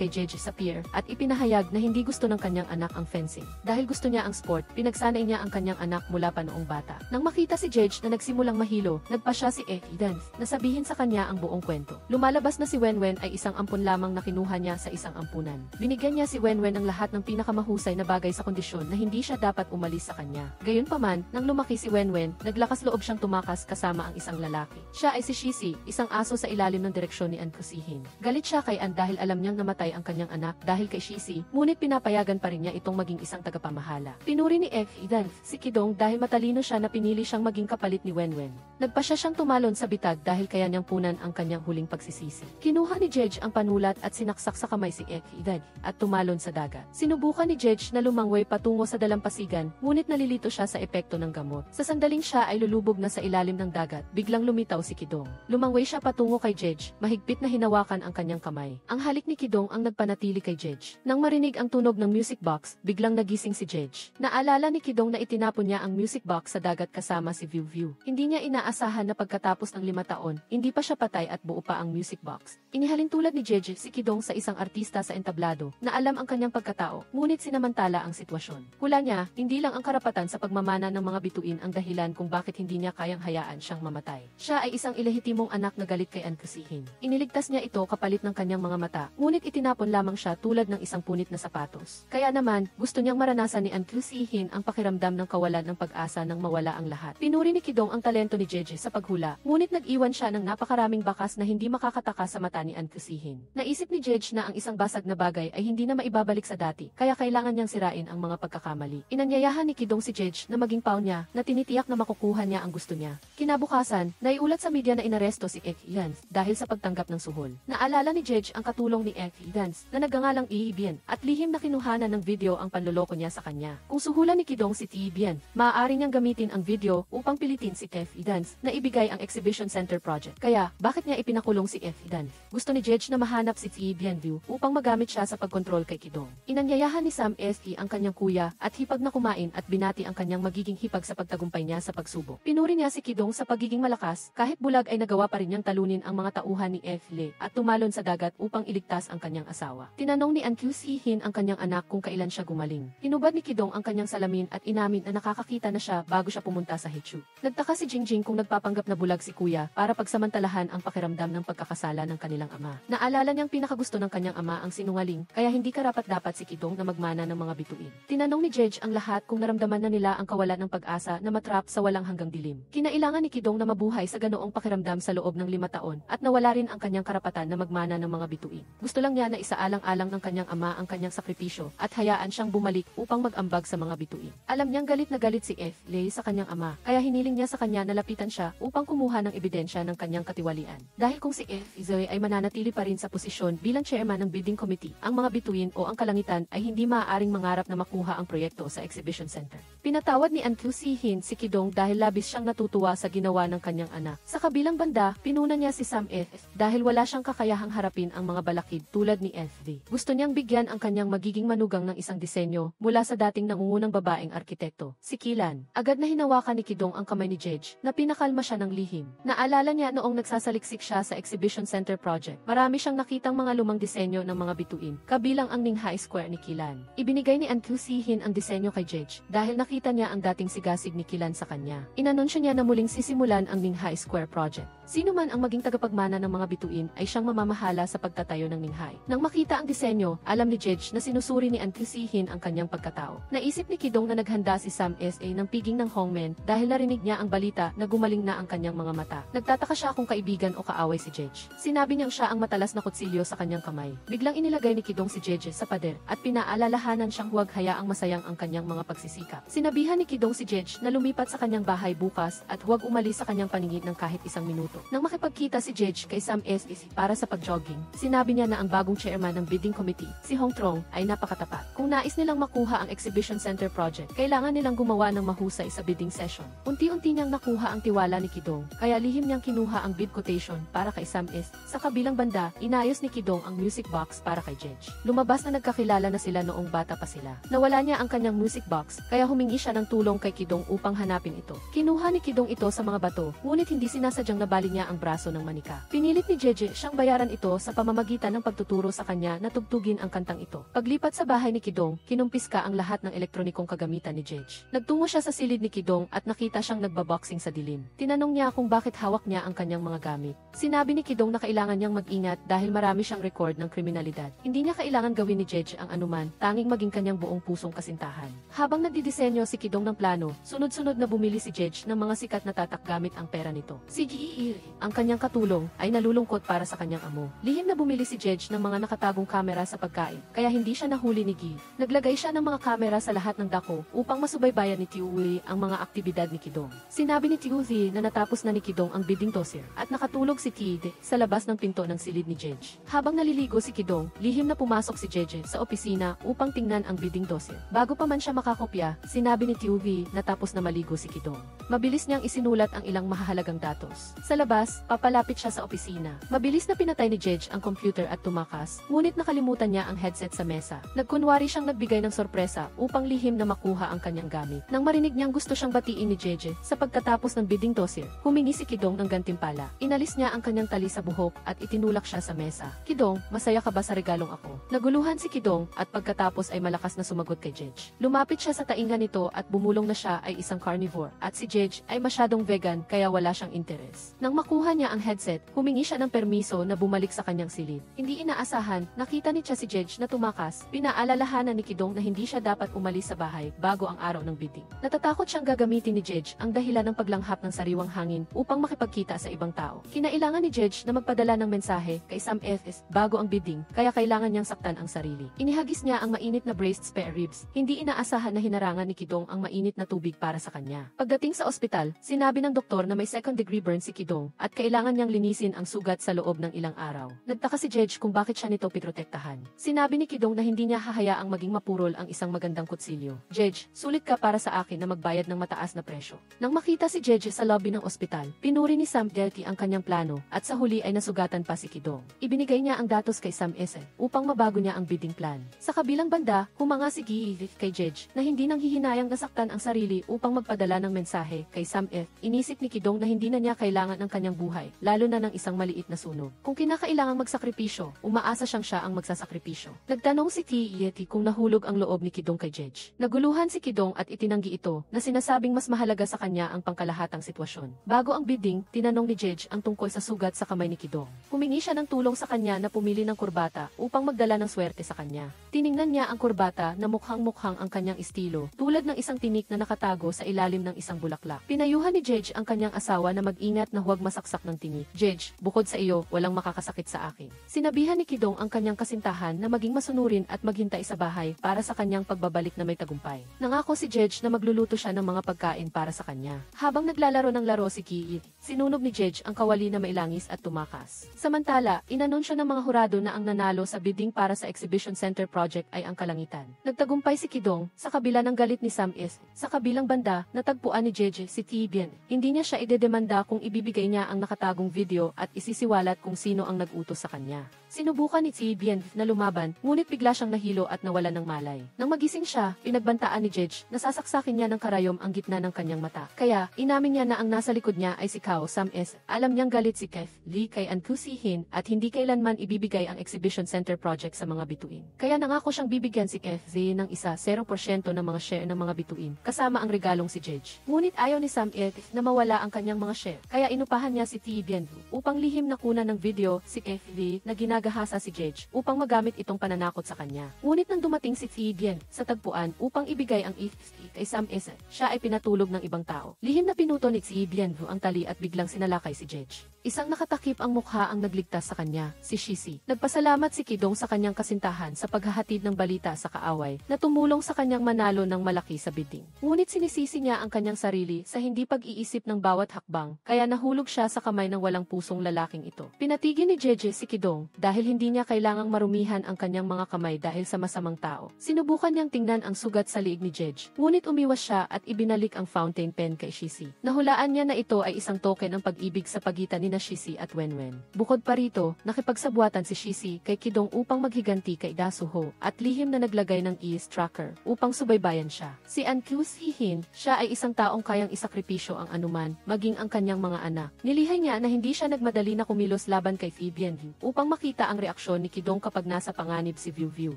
[SPEAKER 1] Jedge sa pier at ipinahayag na hindi gusto ng kanyang anak ang fencing. Dahil gusto niya ang sport, pinagsanay niya ang kanyang anak mula pa noong bata. Nang makita si Jeje na nagsimulang mahilo, nagpa siya si Eden na sabihin sa kanya ang buong kwento. Lumalabas na si Wenwen ay isang ampon lamang na kinuha niya sa isang ampunan. Binigyan niya si Wenwen ng lahat ng pinakamahusay na bagay sa kondisyon na hindi siya dapat umalis sa kanya. Gayunpaman, nang lumaki si Wenwen, naglakas loob siyang tumakas kasama ang isang lalaki. Siya ay si Shisi, isang aso sa ilalim ng direksyon ni An Kusihin. Galit siya kay An dahil alam niyang namatay ang kanyang anak dahil kay Shisi, ngunit pinapayagan pa rin niya itong maging isang tagapamahala. Pinuri ni Eden si Kidong dahil matalino siya na pinili siyang maging kapalit ni Wenwen. Nagpa siya siyang tumalon sa bitag dahil kaya niyang punan ang kanyang huling pagsisisi. Kinuha ni Jeje ang panulat at sinaksak sa kamay si Eden at tumalon sa dagat. Sinubukan ni Jeje na lumangway patungo sa dalampasigan, ngunit nalilito siya sa epekto ng gamot. Sa sandaling siya ay lulubog na sa ilalim ng dagat, biglang lumitaw si Kidong. Lumangway siya patungo kay Jeje, mahigpit na hinawakan ang kanyang kamay. Ang halik ni Kidong ang nagpanatili kay Jeje. Nang marinig ang tunog ng music box, biglang nagising si Jeje. Naalala ni Kidong na itinapon niya ang music box sa dagat kasama si Viu Viu. Hindi niya inaasahan na pagkatapos ng 5 taon, hindi pa siya patay at buo pa ang music box. Inihalin tulad ni Jeje si Kidong sa isang artista sa entablado na alam ang kanyang pagkatao, ngunit sinamantala ang sitwasyon. Hula niya, hindi lang ang karapatan sa pagmamana ng mga bituin ang dahilan kung bakit hindi niya kayang hayaan siyang mamatay. Siya ay isang ilehitimong anak na galit kay An Kusihin. Iniligtas niya ito kapalit ng kanyang mga mata, ngunit itinapon lamang siya tulad ng isang punit na sapatos. Kaya naman, gusto niyang maranasan ni An Kusihin ang pakiramdam ng kawalan ng pag-asa nang mawala ang lahat. Pinuri ni Kidong ang talento ni Jeje sa paghula, ngunit nag-iwan siya ng napakaraming bakas na hindi makakataka sa mata ni An Kusihin. Naisip ni Jeje na ang isang basag na bagay ay hindi na maibabalik sa dati, kaya kailangan niyang sirain ang mga pagkakamali. Inanyayahan ni Kidong si Jeje na maging pawn niya, na tinitiyak na makukuha niya ang gusto niya. Kinabukasan, naiulat sa media na inaresto si Eden dahil sa pagtanggap ng suhol. Naalala ni Jeje ang katulong ni Eden na nagngangalang Bien at lihim na kinuhanan ng video ang panloloko niya sa kanya. Kung suhulan ni Kidong si Bien, maaari niyang gamitin ang video upang pilitin si Eden na ibigay ang Exhibition Center project. Kaya, bakit niya ipinakulong si Eden? Gusto ni Jeje na mahanap si Bien View upang magamit siya sa pagkontrol kay Kidong. Inanyayahan ni Sam S.E. ang kanyang kuya at hipag na kumain at binati ang kanyang magiging hipag sa pagtagumpay niya sa pagsubok. Pinuri niya si Kidong sa pagiging malakas, kahit bulag ay nagawa pa rin niyang talunin ang mga tauhan ni F.Le. at tumalon sa dagat upang iligtas ang kanyang asawa. Tinanong ni An Kusihin ang kanyang anak kung kailan siya gumaling. Hinubad ni Kidong ang kanyang salamin at inamin na nakakakita na siya bago siya pumunta sa Hichu. Nagtaka si Jingjing kung nagpapanggap na bulag si kuya para pagsamantalahan ang pakiramdam ng pagkakasala ng kanilang ama. Naalala niyang pinakagusto ng kanyang ama ang sinungaling, kaya hindi karapat-dapat si Kidong na magmana ng mga bituin. Tinanong ni Jeje ang lahat kung naramdaman na nila ang kawalan ng pag-asa na matrap sa walang hanggang dilim. Kinailangan ni Kidong na mabuhay sa ganoong pakiramdam sa loob ng 5 taon at nawala rin ang kanyang karapatan na magmana ng mga bituin. Gusto lang niya na isaalang-alang ng kanyang ama ang kanyang sakripisyo at hayaan siyang bumalik upang mag-ambag sa mga bituin. Alam niyang galit na galit si F.Le. sa kanyang ama, kaya hiniling niya sa kanya na lapitan siya upang kumuha ng ebidensya ng kanyang katiwalian. Dahil kung si F.Le. ay mananatili pa rin sa posisyon bilang chairman ng building committee, ang mga bituin o ang kalangitan ay hindi maaaring mangarap na makuha ang proyekto sa Exhibition Center. Pinatawad ni An Kusihin si Kidong dahil labis siyang natutuwa sa ginawa ng kanyang anak. Sa kabilang banda, pinuna niya si Sam F. dahil wala siyang kakayahang harapin ang mga balakid tulad ni F.D. Gusto niyang bigyan ang kanyang magiging manugang ng isang disenyo mula sa dating nangungunang babaeng arkitekto, si Kilan. Agad na hinawakan ni Kidong ang kamay ni Jeje na pinakalma siya ng lihim. Naalala niya noong nagsasaliksik siya sa Exhibition Center project. Marami siyang nakitang mga lumang disenyo ng mga bituin, kabilang ang Ninghai Square ni Kilan. Ibinigay ni An Kusihin ang disenyo kay Jeje dahil nakita niya ang dating sigasig ni Kilan sa kanya. Inanunsyo niya na muling sisimulan ang Ninghai Square project. Sino man ang maging tagapagmana ng mga bituin ay siyang mamamahala sa pagtatayo ng Ninghai. Nang makita ang disenyo, alam ni Jeje na sinusuri ni An Kusihin ang kanyang pagkatao. Naisip ni Kidong na naghanda si Sam S.A. ng piging ng Hongmen dahil narinig niya ang balita na gumaling na ang kanyang mga mata. Nagtataka siya kung kaibigan o kaaway si Jeje. Sinabi niyang siya ang matalas na kutsilyo sa kanyang kamay. Biglang inilagay ni Kidong si Jeje sa pader at pinaalalahanan siyang huwag hayaang masayang ang kanyang mga pagsisikap. Sinabihan ni Kidong si Jeje na lumipat sa kanyang bahay bukas at huwag umalis sa kanyang paningin ng kahit isang minuto. Nang makipagkita si Jeje kay Sam S.A. para sa pag-jogging, sinabi niya na ang bagong chairman ng bidding committee, si Hong Trong, ay napakatapat. Kung nais nilang makuha ang Exhibition Center project, kailangan nilang gumawa ng mahusay sa bidding session. Unti-unti niyang nakuha ang tiwala ni Kidong, kaya lihim niyang kinuha ang bid quotation para kay Sam S. Sa kabilang banda, inayos ni Kidong ang music box para kay Jeje. Lumabas na nagkakilala na sila noong bata pa sila. Nawala niya ang kanyang music box, kaya humingi siya ng tulong kay Kidong upang hanapin ito. Kinuha ni Kidong ito sa mga bato, ngunit hindi sinasadyang nabali niya ang braso ng manika. Pinilit ni Jeje siyang bayaran ito sa pamamagitan ng pagtuturo sa kanya na tugtugin ang kantang ito. Paglipat sa bahay ni Kidong, Kidong, kinumpis ka ang lahat ng elektronikong kagamitan ni Jedge. Nagtungo siya sa silid ni Kidong at nakita siyang nagbaboxing sa dilim. Tinanong niya kung bakit hawak niya ang kanyang mga gamit. Sinabi ni Kidong na kailangan niyang mag-ingat dahil marami siyang record ng kriminalidad. Hindi niya kailangan gawin ni Jedge ang anuman, tanging maging kanyang buong pusong kasintahan. Habang nagdidisenyo si Kidong ng plano, sunod-sunod na bumili si Jedge ng mga sikat na tatak gamit ang pera nito. Si Gee, ang kanyang katulong, ay nalulungkot para sa kanyang amo. Lihim na bumili si Jedge ng mga nakatagong kamera sa pagkain, kaya hindi siya nahuli ni Gee. Naglagay siya ng mga kamera sa lahat ng dako upang masubaybayan ni Tiuwi ang mga aktibidad ni Kidong. Sinabi ni Tiuwi na natapos na ni Kidong ang bidding toser at nakatulog si Kid sa labas ng pinto ng silid ni Jedge. Habang naliligo si Kidong, lihim na pumasok si Jedge sa opisina upang tingnan ang bidding dossier. Bago pa man siya makakopya, sinabi ni Tiuwi na tapos na maligo si Kidong. Mabilis niyang isinulat ang ilang mahahalagang datos. Sa labas, papalapit siya sa opisina. Mabilis na pinatay ni Jedge ang computer at tumakas, ngunit nakalimutan niya ang headset sa mesa. Nagkunwari siyang nagbigay ng sorpresa upang lihim na makuha ang kanyang gamit. Nang marinig niyang gusto siyang batiin ni Jedge sa pagkatapos ng bidding dossier, humingi si Kidong ng gantimpala. Inalis niya ang kanyang tali sa buhok at itinulak siya sa mesa. Kidong, masaya ka ba sa regalong ako? Naguluhan si Kidong at pagkatapos ay malakas na sumagot kay Jedge. Lumapit siya sa tainga nito at bumulong na siya ay isang carnivore at si Jedge ay masyadong vegan kaya wala siyang interes. Nang makuha niya ang headset, humingi siya ng permiso na bumalik sa kanyang silid. Hindi inaasahan, nakita ni si Jedge na tumakas. Pinaalalahanan ni Kidong na hindi siya dapat umalis sa bahay bago ang araw ng bidding. Natatakot siyang gagamitin ni Jedge ang dahilan ng paglanghap ng sariwang hangin upang makipagkita sa ibang tao. Kinailangan ni Jedge na magpadala ng mensahe kay Sam FS bago ang bidding, kaya kailangan niyang saktan ang sarili. Inihagis niya ang mainit na braised spare ribs. Hindi inaasahan na hinarangan ni Kidong ang mainit na tubig para sa kanya. Pagdating sa ospital, sinabi ng doktor na may second-degree burn si Kidong at kailangan niyang linisin ang sugat sa loob ng ilang araw. Nagtaka si Jedge kung bakit siya nito piprotektahan. Sinabi ni Kidong na hindi niya hahayaang maging mapurol ang isang magandang kutsilyo. Jedge, sulit ka para sa akin na magbayad ng mataas na presyo. Nang makita si Jedge sa lobby ng ospital, pinuri ni Sam Delty ang kanyang plano at sa huli ay nasugatan pa si Kidong. Ibinigay niya ang datos kay Sam S. upang mabago niya ang bidding plan. Sa kabilang banda, humanga si Gee kay Jedge na hindi nang hihinayang nasaktan ang sarili upang magpadala ng mensahe kay Sam F. Inisip ni Kidong na hindi na niya kailangan ang kanyang buhay, lalo na ng isang maliit na sunog. Kung kinakailangang magsakripisyo, umaasa siyang siya ang magsasakripisyo. Nagtanong si Yeti kung nahulog ang loob ni Kidong kay Jedge. Naguluhan si Kidong at itinanggi ito na sinasabing mas mahalaga sa kanya ang pangkalahatang sitwasyon. Bago ang bidding, tinanong ni Jedge ang tungkol sa sugat sa kamay ni Kidong. Humingi siya ng tulong sa kanya na pumili ng kurbata upang magdala ng swerte sa kanya. Tiningnan niya ang kurbata na mukhang-mukhang ang kanyang estilo, tulad ng isang tinik na nakatago sa ilalim ng isang bulaklak. Pinayuhan ni Jedge ang kanyang asawa na mag-ingat na huwag masaksak ng tinik. Jedge, bukod sa iyo, walang makakasakit sa akin. Sinabihan ni Kidong ang kanyang kasintahan na maging masunurin at maghintay sa bahay para sa kanyang pagbabalik na may tagumpay. Nangako si Jedge na magluluto siya ng mga pagkain para sa kanya. Habang naglalaro ng laro si Kii, sinunog ni Jedge ang kawali na may langis at tumakas. Samantala, inanunsyo ng mga hurado na ang nanalo sa bidding para sa Exhibition Center project ay ang kalangitan. Nagtagumpay si Kidong sa kabila ng galit ni Sam S. Sa kabilang banda, natagpuan ni Jedge si Tibian. Hindi niya siya idedemanda kung ibibigay niya ang nakatagong video at isisiwalat kung sino ang nag-utos sa kanya. Sinubukan ni Tibian na lumaban, ngunit bigla siyang nahilo at nawalan ng malay. Nang magising siya, pinagbantaan ni Jedge na sasaksakin niya ng karayom ang gitna ng kanyang mata. Kaya, inamin niya na ang nasa likod niya ay si Kao Sam S. Alam niyang galit si Keith Lee kay Ankusihin at hindi kailanman ibibigay ang Exhibition Center project sa mga bituin. Kaya nangako siyang bibigyan si Keith Lee ng isa 0% ng mga share ng mga bituin, kasama ang regalong si Jedge. Ngunit ayaw ni Sam S. na mawala ang kanyang mga share, kaya inupahan niya si Tibian upang lihim na kunan ng video si Keith Lee na ginagahasa si Jedge upang magamit itong pananakot sa kanya. Ngunit nang dumating si Tibian sa tagpuan upang ibigay ang EFC kay Sam S., siya ay pinatulog ng ibang tao. Lihim na pinuto ni Tibian ang tali at biglang sinalakay si Jedge. Isang nakatakip ang mukha ang nagligtas sa kanya, si Shisi. Nagpasalamat si Kidong sa kanyang kasintahan sa paghahatid ng balita sa kaaway na tumulong sa kanyang manalo ng malaki sa bidding. Ngunit sinisisi niya ang kanyang sarili sa hindi pag-iisip ng bawat hakbang, kaya nahulog siya sa kamay ng walang pusong lalaking ito. Pinatigil ni Jedge si Kidong dahil hindi niya kailangang marumihan ang kanyang mga kamay dahil sa masamang tao. Sinubukan niyang tingnan ang sugat sa liig ni Jedge, ngunit umiwas siya at ibinalik ang fountain pen kay Shisi. Nahulaan niya na ito ay isang token ng pag-ibig sa pagitan ni Shisi at Wenwen. Bukod pa rito, nakipagsabuatan si Shisi kay Kidong upang maghiganti kay Dasuho at lihim na naglagay ng ease tracker upang subaybayan siya. Si Ankusihin, siya ay isang taong kayang isakripisyo ang anuman, maging ang kanyang mga anak. Nilihay niya na hindi siya nagmadali na kumilos laban kay Fibian upang makita makita ang reaksyon ni Kidong kapag nasa panganib si Viu Viu.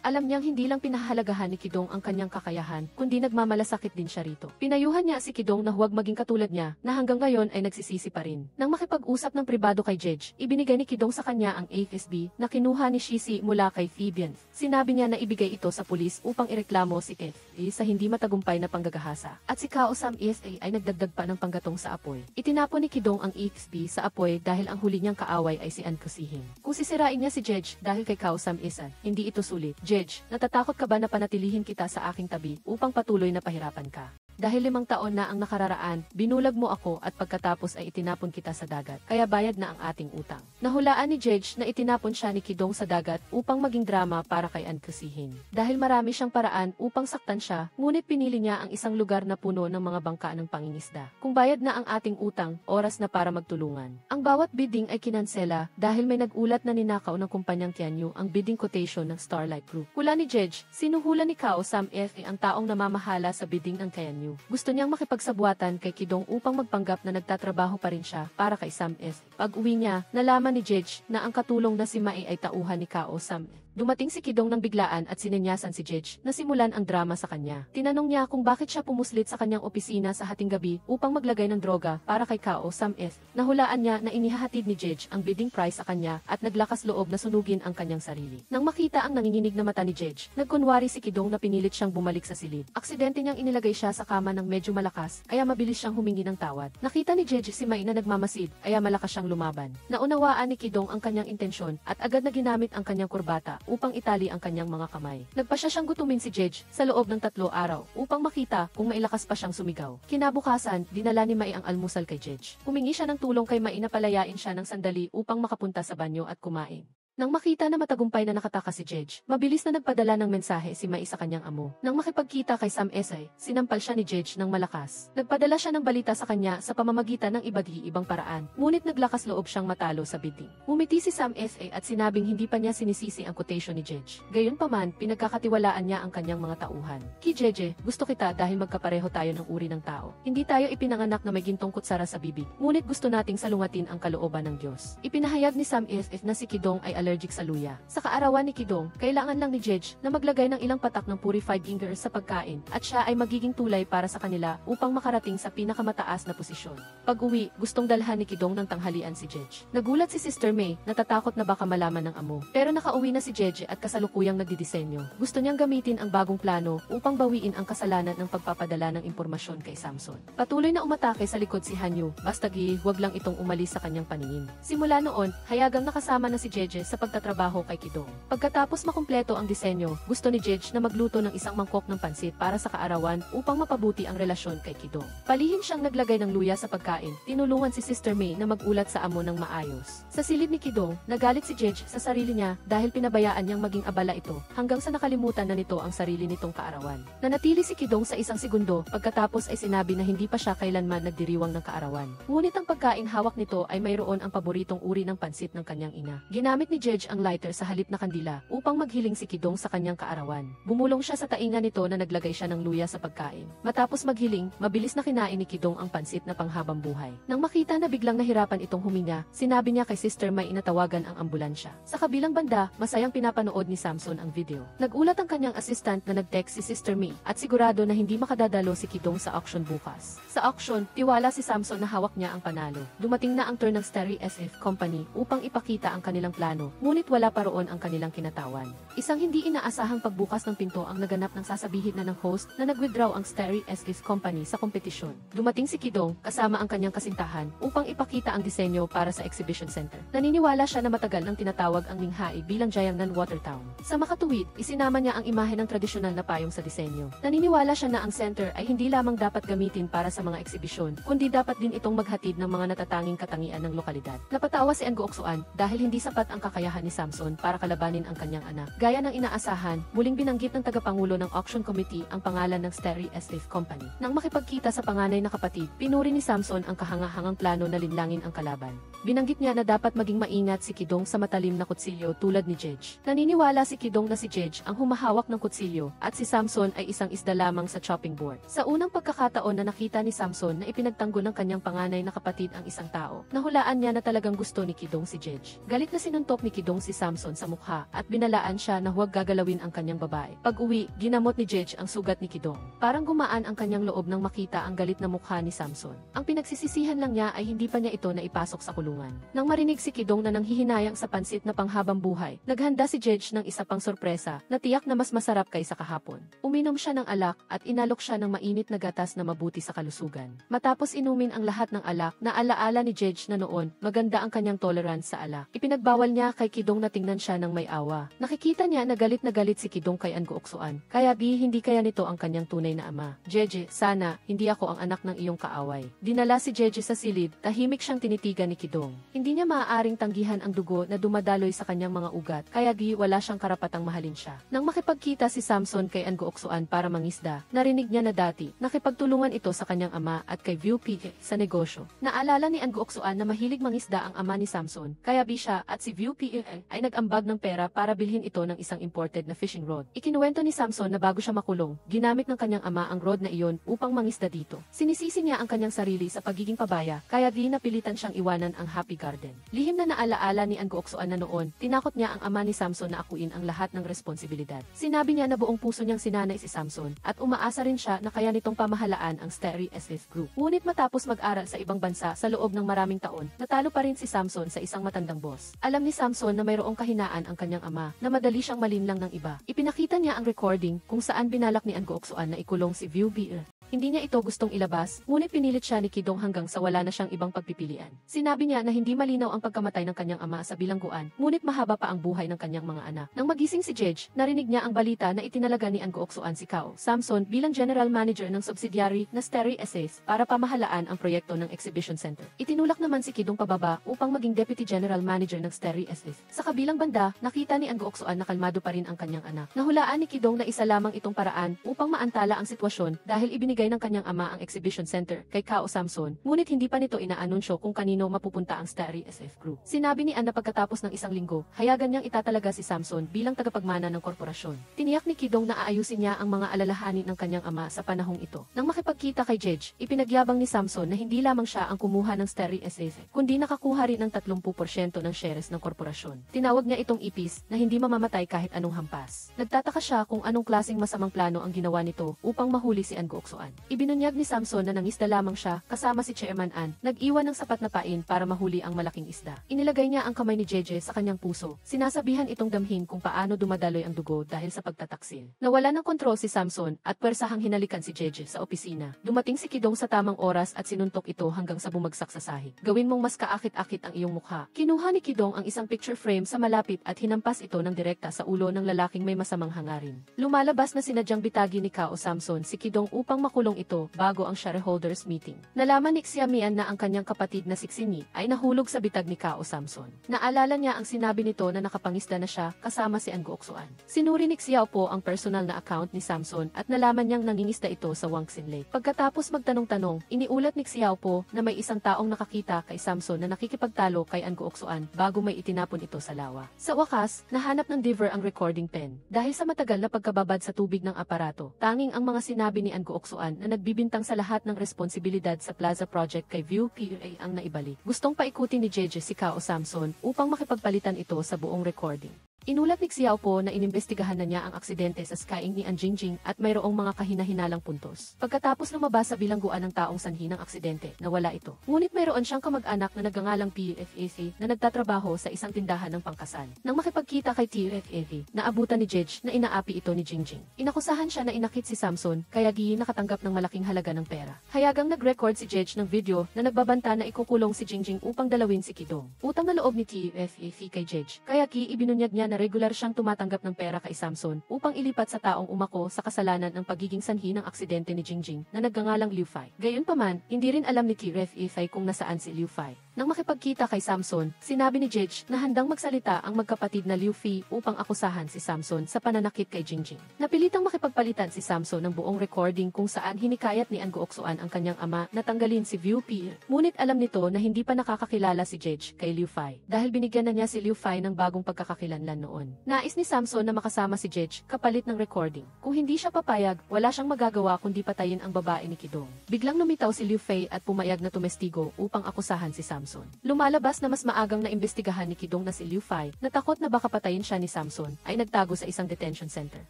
[SPEAKER 1] Alam niyang hindi lang pinahahalagahan ni Kidong ang kanyang kakayahan, kundi nagmamalasakit din siya rito. Pinayuhan niya si Kidong na huwag maging katulad niya, na hanggang ngayon ay nagsisisi pa rin. Nang makipag-usap ng pribado kay Jeje, ibinigay ni Kidong sa kanya ang AFSB na kinuha ni Shisi mula kay Fabian. Sinabi niya na ibigay ito sa pulis upang ireklamo si FA sa hindi matagumpay na panggagahasa. At si Kao Sam ESA ay nagdagdag pa ng panggatong sa apoy. Itinapon ni Kidong ang AFSB sa apoy dahil ang huli niyang kaaway ay si An Kusihin. Kung sisirain niya si Jeje dahil kay Kao Sam ESA, hindi ito sulit. Jeje, natatakot ka ba na panatilihin kita sa aking tabi upang patuloy na pahirapan ka? Dahil 5 taon na ang nakararaan, binulag mo ako at pagkatapos ay itinapon kita sa dagat, kaya bayad na ang ating utang. Nahulaan ni Jeje na itinapon siya ni Kidong sa dagat upang maging drama para kay An Kusihin. Dahil marami siyang paraan upang saktan siya, ngunit pinili niya ang isang lugar na puno ng mga bangka ng pangingisda. Kung bayad na ang ating utang, oras na para magtulungan. Ang bawat bidding ay kinansela dahil may nagulat na ninakaw ng kumpanyang Tianyu ang bidding quotation ng Starlight Group. Hula ni Jeje, sinuhula ni Kao Sam FA ang taong namamahala sa bidding ng Tianyu. Gusto niyang makipagsabuatan kay Kidong upang magpanggap na nagtatrabaho pa rin siya para kay Sam S. Pag-uwi niya, nalaman ni Jeje na ang katulong na si Mai ay tauhan ni Kao Sam. Dumating si Kidong ng biglaan at sinenyasan si Jeje na simulan ang drama sa kanya. Tinanong niya kung bakit siya pumuslit sa kanyang opisina sa hating gabi upang maglagay ng droga para kay Kao Sam S. Nahulaan niya na inihahatid ni Jeje ang bidding price sa kanya at naglakas loob na sunugin ang kanyang sarili. Nang makita ang nanginginig na mata ni Jeje, nagkunwari si Kidong na pinilit siyang bumalik sa silid. Aksidente niyang inilagay siya sa kama ng medyo malakas, kaya mabilis siyang humingi ng tawad. Nakita ni Jeje si Mai na nagmamasid, kaya malakas siyang lumaban. Naunawaan ni Kidong ang kanyang intensyon at agad na ginamit ang kanyang kurbata upang itali ang kanyang mga kamay. Nagpasya siyang gutumin si Jeje sa loob ng 3 araw upang makita kung mailakas pa siyang sumigaw. Kinabukasan, dinala ni Mai ang almusal kay Jeje. Humingi siya ng tulong kay Mai na palayain siya ng sandali upang makapunta sa banyo at kumain. Nang makita na matagumpay na nakataka si Jeje, mabilis na nagpadala ng mensahe si Mai sa kanyang amo. Nang makipagkita kay Sam Esay, sinampal siya ni Jeje ng malakas. Nagpadala siya ng balita sa kanya sa pamamagitan ng iba't ibang paraan, ngunit naglakas loob siyang matalo sa bidding. Ngumiti si Sam Esay at sinabing hindi pa niya sinisisi ang quotation ni Jeje. Gayunpaman, pinagkakatiwalaan niya ang kanyang mga tauhan. Ki Jeje, gusto kita dahil magkapareho tayo ng uri ng tao. Hindi tayo ipinanganak na may gintong kutsara sa bibig, ngunit gusto nating salungatin ang kalooban ng Diyos. Ipinahayag ni Sam Esay na si Kidong ay allergic sa luya. Sa kaarawan ni Kidong, kailangan lang ni Jeje na maglagay ng ilang patak ng purified ginger sa pagkain at siya ay magiging tulay para sa kanila upang makarating sa pinakamataas na posisyon. Pag-uwi, gustong dalhan ni Kidong ng tanghalian si Jeje. Nagulat si Sister May, natatakot na baka malaman ng amo. Pero nakauwi na si Jeje at kasalukuyang nagdidisenyo. Gusto niyang gamitin ang bagong plano upang bawiin ang kasalanan ng pagpapadala ng impormasyon kay Samson. Patuloy na umatake sa likod si Hanyu, basta wag lang itong umalis sa kanyang paningin. Simula noon, hayagang nakasama na si Jeje sa pagtatrabaho kay Kidong. Pagkatapos makumpleto ang disenyo, gusto ni Jeje na magluto ng isang mangkok ng pansit para sa kaarawan upang mapabuti ang relasyon kay Kidong. Palihim siyang naglagay ng luya sa pagkain, tinulungan si Sister May na magulat sa amo ng maayos. Sa silid ni Kidong, nagalit si Jeje sa sarili niya dahil pinabayaan niyang maging abala ito hanggang sa nakalimutan na nito ang sarili nitong kaarawan. Nanatili si Kidong sa isang segundo pagkatapos ay sinabi na hindi pa siya kailanman nagdiriwang ng kaarawan. Ngunit ang pagkain hawak nito ay mayroon ang paboritong uri ng pansit ng kanyang ina. Ginamit ni Jeje ang lighter sa halip na kandila upang maghiling si Kidong sa kanyang kaarawan. Bumulong siya sa tainga nito na naglagay siya ng luya sa pagkain. Matapos maghiling, mabilis na kinain ni Kidong ang pansit na panghabang buhay. Nang makita na biglang nahirapan itong huminga, sinabi niya kay Sister May na tawagan ang ambulansya. Sa kabilang banda, masayang pinapanood ni Samson ang video. Nagulat ang kanyang assistant na nag-text si Sister May at sigurado na hindi makadadalo si Kidong sa auction bukas. Sa auction, tiwala si Samson na hawak niya ang panalo. Dumating na ang turn ng Starry SF Company upang ipakita ang kanilang plano, ngunit wala pa roon ang kanilang kinatawan. Isang hindi inaasahang pagbukas ng pinto ang naganap nang sasabihin na ng host na nag-withdraw ang Starry SF Company sa kompetisyon. Dumating si Kidong kasama ang kanyang kasintahan upang ipakita ang disenyo para sa exhibition center. Naniniwala siya na matagal nang tinatawag ang Linghai bilang Jiangnan Water Town. Sa makatuwid, isinama niya ang imahe ng tradisyonal na payong sa disenyo. Naniniwala siya na ang center ay hindi lamang dapat gamitin para sa mga eksibisyon, kundi dapat din itong maghatid ng mga natatanging katangian ng lokalidad. Napatawa si An Gooksuan dahil hindi sapat ang kakayahan ni Samson para kalabanin ang kanyang anak. Gaya ng inaasahan, muling binanggit ng tagapangulo ng auction committee ang pangalan ng Starry SF Company. Nang makipagkita sa panganay na kapatid, pinuri ni Samson ang kahangahangang plano na linlangin ang kalaban. Binanggit niya na dapat maging maingat si Kidong sa matalim na kutsilyo tulad ni Jeje. Naniniwala si Kidong na si Jeje ang humahawak ng kutsilyo at si Samson ay isang isda lamang sa chopping board. Sa unang pagkakataon na nakita ni Samson na ipinagtanggol ng kanyang panganay na kapatid ang isang tao, nahulaan niya na talagang gusto ni Kidong si Jeje. Galit na sinuntok ni Kidong si Samson sa mukha at binalaan siya na huwag gagalawin ang kanyang babae. Pag-uwi, ginamot ni Jeje ang sugat ni Kidong. Parang gumaan ang kanyang loob nang makita ang galit na mukha ni Samson. Ang pinagsisisihan lang niya ay hindi pa niya ito naipasok sa kulungan. Nang marinig si Kidong na nanghihinayang sa pansit na panghabang buhay, naghanda si Jeje ng isa pang sorpresa na tiyak na mas masarap kaysa kahapon. Uminom siya ng alak at inalok siya ng mainit na gatas na mabuti sa kalusugan. Matapos inumin ang lahat ng alak, na alaala ni Jeje na noon, maganda ang kanyang tolerance sa alak. Ipinagbawal niya kay Kidong na tingnan siya ng may awa. Nakikita niya na galit si Kidong kay Anguoksuan, kaya hindi kaya nito ang kanyang tunay na ama. Jeje, sana, hindi ako ang anak ng iyong kaaway. Dinala si Jeje sa silid, tahimik siyang tinitigan ni Kidong. Hindi niya maaaring tanggihan ang dugo na dumadaloy sa kanyang mga ugat, kaya wala siyang karapatang mahalin siya. Nang makipagkita si Samson kay Anguoksuan para mangisda, narinig niya na dati, nakipagtulungan ito sa kanyang ama at kay VP sa negosyo. Naalala ni Anguoksuan na mahilig mangisda ang ama ni Samson, kaya siya at si VP ay nag-ambag ng pera para bilhin ito ng isang imported na fishing rod. Ikinuwento ni Samson na bago siya makulong, ginamit ng kanyang ama ang rod na iyon upang mangisda dito. Sinisisi niya ang kanyang sarili sa pagiging pabaya, kaya napilitan siyang iwanan ang happy garden. Lihim na naalaala ni Anguoksuan na noon, tinakot niya ang ama ni Samson na akuin ang lahat ng responsibilidad. Sinabi niya na buong puso niyang sinanay si Samson, at umaasa rin siya na kaya nitong pamahalaan ang Starry SS Group. Ngunit matapos mag-aral sa ibang bansa sa loob ng maraming taon, natalo pa rin si Samson sa isang matandang boss. Alam ni Samson na mayroong kahinaan ang kanyang ama, na madali siyang malinlang ng iba. Ipinakita niya ang recording kung saan binalak ni Anguoksuan na ikulong si VP. Hindi niya ito gustong ilabas, ngunit pinilit siya ni Kidong hanggang sa wala na siyang ibang pagpipilian. Sinabi niya na hindi malinaw ang pagkamatay ng kanyang ama sa bilangguan, ngunit mahaba pa ang buhay ng kanyang mga anak. Nang magising si Jeje, narinig niya ang balita na itinalaga ni Anguoksuan si Kao Samson bilang general manager ng subsidiary na Starry SS para pamahalaan ang proyekto ng exhibition center. Itinulak naman si Kidong pababa upang maging deputy general manager ng Starry SS. Sa kabilang banda, nakita ni Anguoksuan na kalmado pa rin ang kanyang anak. Nahulaan ni Kidong na isa lamang itong paraan upang maantala ang sitwasyon dahil ibinigay ng kanyang ama ang exhibition center kay Kao Samson, ngunit hindi pa nito inaanunsyo kung kanino mapupunta ang Starry SF Group. Sinabi ni Ann na pagkatapos ng isang linggo, hayagan niyang itatalaga si Samson bilang tagapagmana ng korporasyon. Tiniyak ni Kidong na aayusin niya ang mga alalahanin ng kanyang ama sa panahong ito. Nang makipagkita kay Jeje, ipinagyabang ni Samson na hindi lamang siya ang kumuha ng Starry SF, kundi nakakuha rin ng 30% ng shares ng korporasyon. Tinawag niya itong ipis na hindi mamamatay kahit anong hampas. Nagtataka siya kung anong klaseng masamang plano ang ginawa nito upang mahuli si Anguoksuan. Ibinunyag ni Samson na nangisda lamang siya kasama si Chairman Ann, nag-iwan ng sapat na pain para mahuli ang malaking isda. Inilagay niya ang kamay ni Jeje sa kanyang puso, sinasabihan itong damhin kung paano dumadaloy ang dugo dahil sa pagtataksil. Nawala ng kontrol si Samson at pwersahang hinalikan si Jeje sa opisina. Dumating si Kidong sa tamang oras at sinuntok ito hanggang sa bumagsak sa sahig. Gawin mong mas kaakit-akit ang iyong mukha. Kinuha ni Kidong ang isang picture frame sa malapit at hinampas ito ng direkta sa ulo ng lalaking may masamang hangarin. Lumalabas na sinadyang bitagi ni Kao Samson si Kidong upang makulong ito bago ang shareholders meeting. Nalaman ni Xiamian na ang kanyang kapatid na si Xini ay nahulog sa bitag ni Kao Samson. Naalala niya ang sinabi nito na nakapangisda na siya kasama si Anguoksuan. Sinuri ni Xiaopo ang personal na account ni Samson at nalaman niyang nangingisda ito sa Wangsin Lake. Pagkatapos magtanong-tanong, iniulat ni Xiaopo na may isang taong nakakita kay Samson na nakikipagtalo kay Anguoksuan bago may itinapon ito sa lawa. Sa wakas, nahanap ng diver ang recording pen. Dahil sa matagal na pagkababad sa tubig ng aparato, tanging ang mga sinabi ni Anguoksuan na nagbibintang sa lahat ng responsibilidad sa Plaza Project kay VP ang naibalik. Gustong paikutin ni Jeje si Kao Samson upang makipagpalitan ito sa buong recording. Inulat ni Xiaopo na inimbestigahan na niya ang aksidente sa skiing ni An Jingjing at mayroong mga kahina-hinalang puntos. Pagkatapos lumabas sa bilangguan ng taong sanhi ng aksidente, nawala ito. Ngunit mayroon siyang kamag-anak na nagngangalang PFAC na nagtatrabaho sa isang tindahan ng pangkasal. Nang makipagkita kay TFAC, naabutan ni Jeje na inaapi ito ni Jingjing. Inakusahan siya na inakit si Samson, kaya nakatanggap ng malaking halaga ng pera. Hayagang nag-record si Jeje ng video na nagbabanta na ikukulong si Jingjing upang dalawin si Kidong. Utang na loob ni TFAC kay Jeje, kaya ibinunyag niya na regular siyang tumatanggap ng pera kay Samson upang ilipat sa taong umako sa kasalanan ng pagiging sanhi ng aksidente ni Jingjing na nagngangalang Liu Fai. Gayunpaman, hindi rin alam ni TFAC kung nasaan si Liu Fai. Nang makipagkita kay Samson, sinabi ni Jeje na handang magsalita ang magkapatid na Liu Fei upang akusahan si Samson sa pananakit kay Jingjing. Napilitang makipagpalitan si Samson ng buong recording kung saan hinikayat ni Anguoksuan ang kanyang ama na tanggalin si VP. Ngunit alam nito na hindi pa nakakakilala si Jeje kay Liu Fai dahil binigyan na niya si Liu Fai ng bagong pagkakakilanlan noon. Nais ni Samson na makasama si Jeje kapalit ng recording. Kung hindi siya papayag, wala siyang magagawa kundi patayin ang babae ni Kidong. Biglang lumitaw si Liu Fei at pumayag na tumestigo upang akusahan si Samson. Samson. Lumalabas na mas maagang naimbestigahan ni Kidong na si Liu Fai, na takot na baka patayin siya ni Samson, ay nagtago sa isang detention center.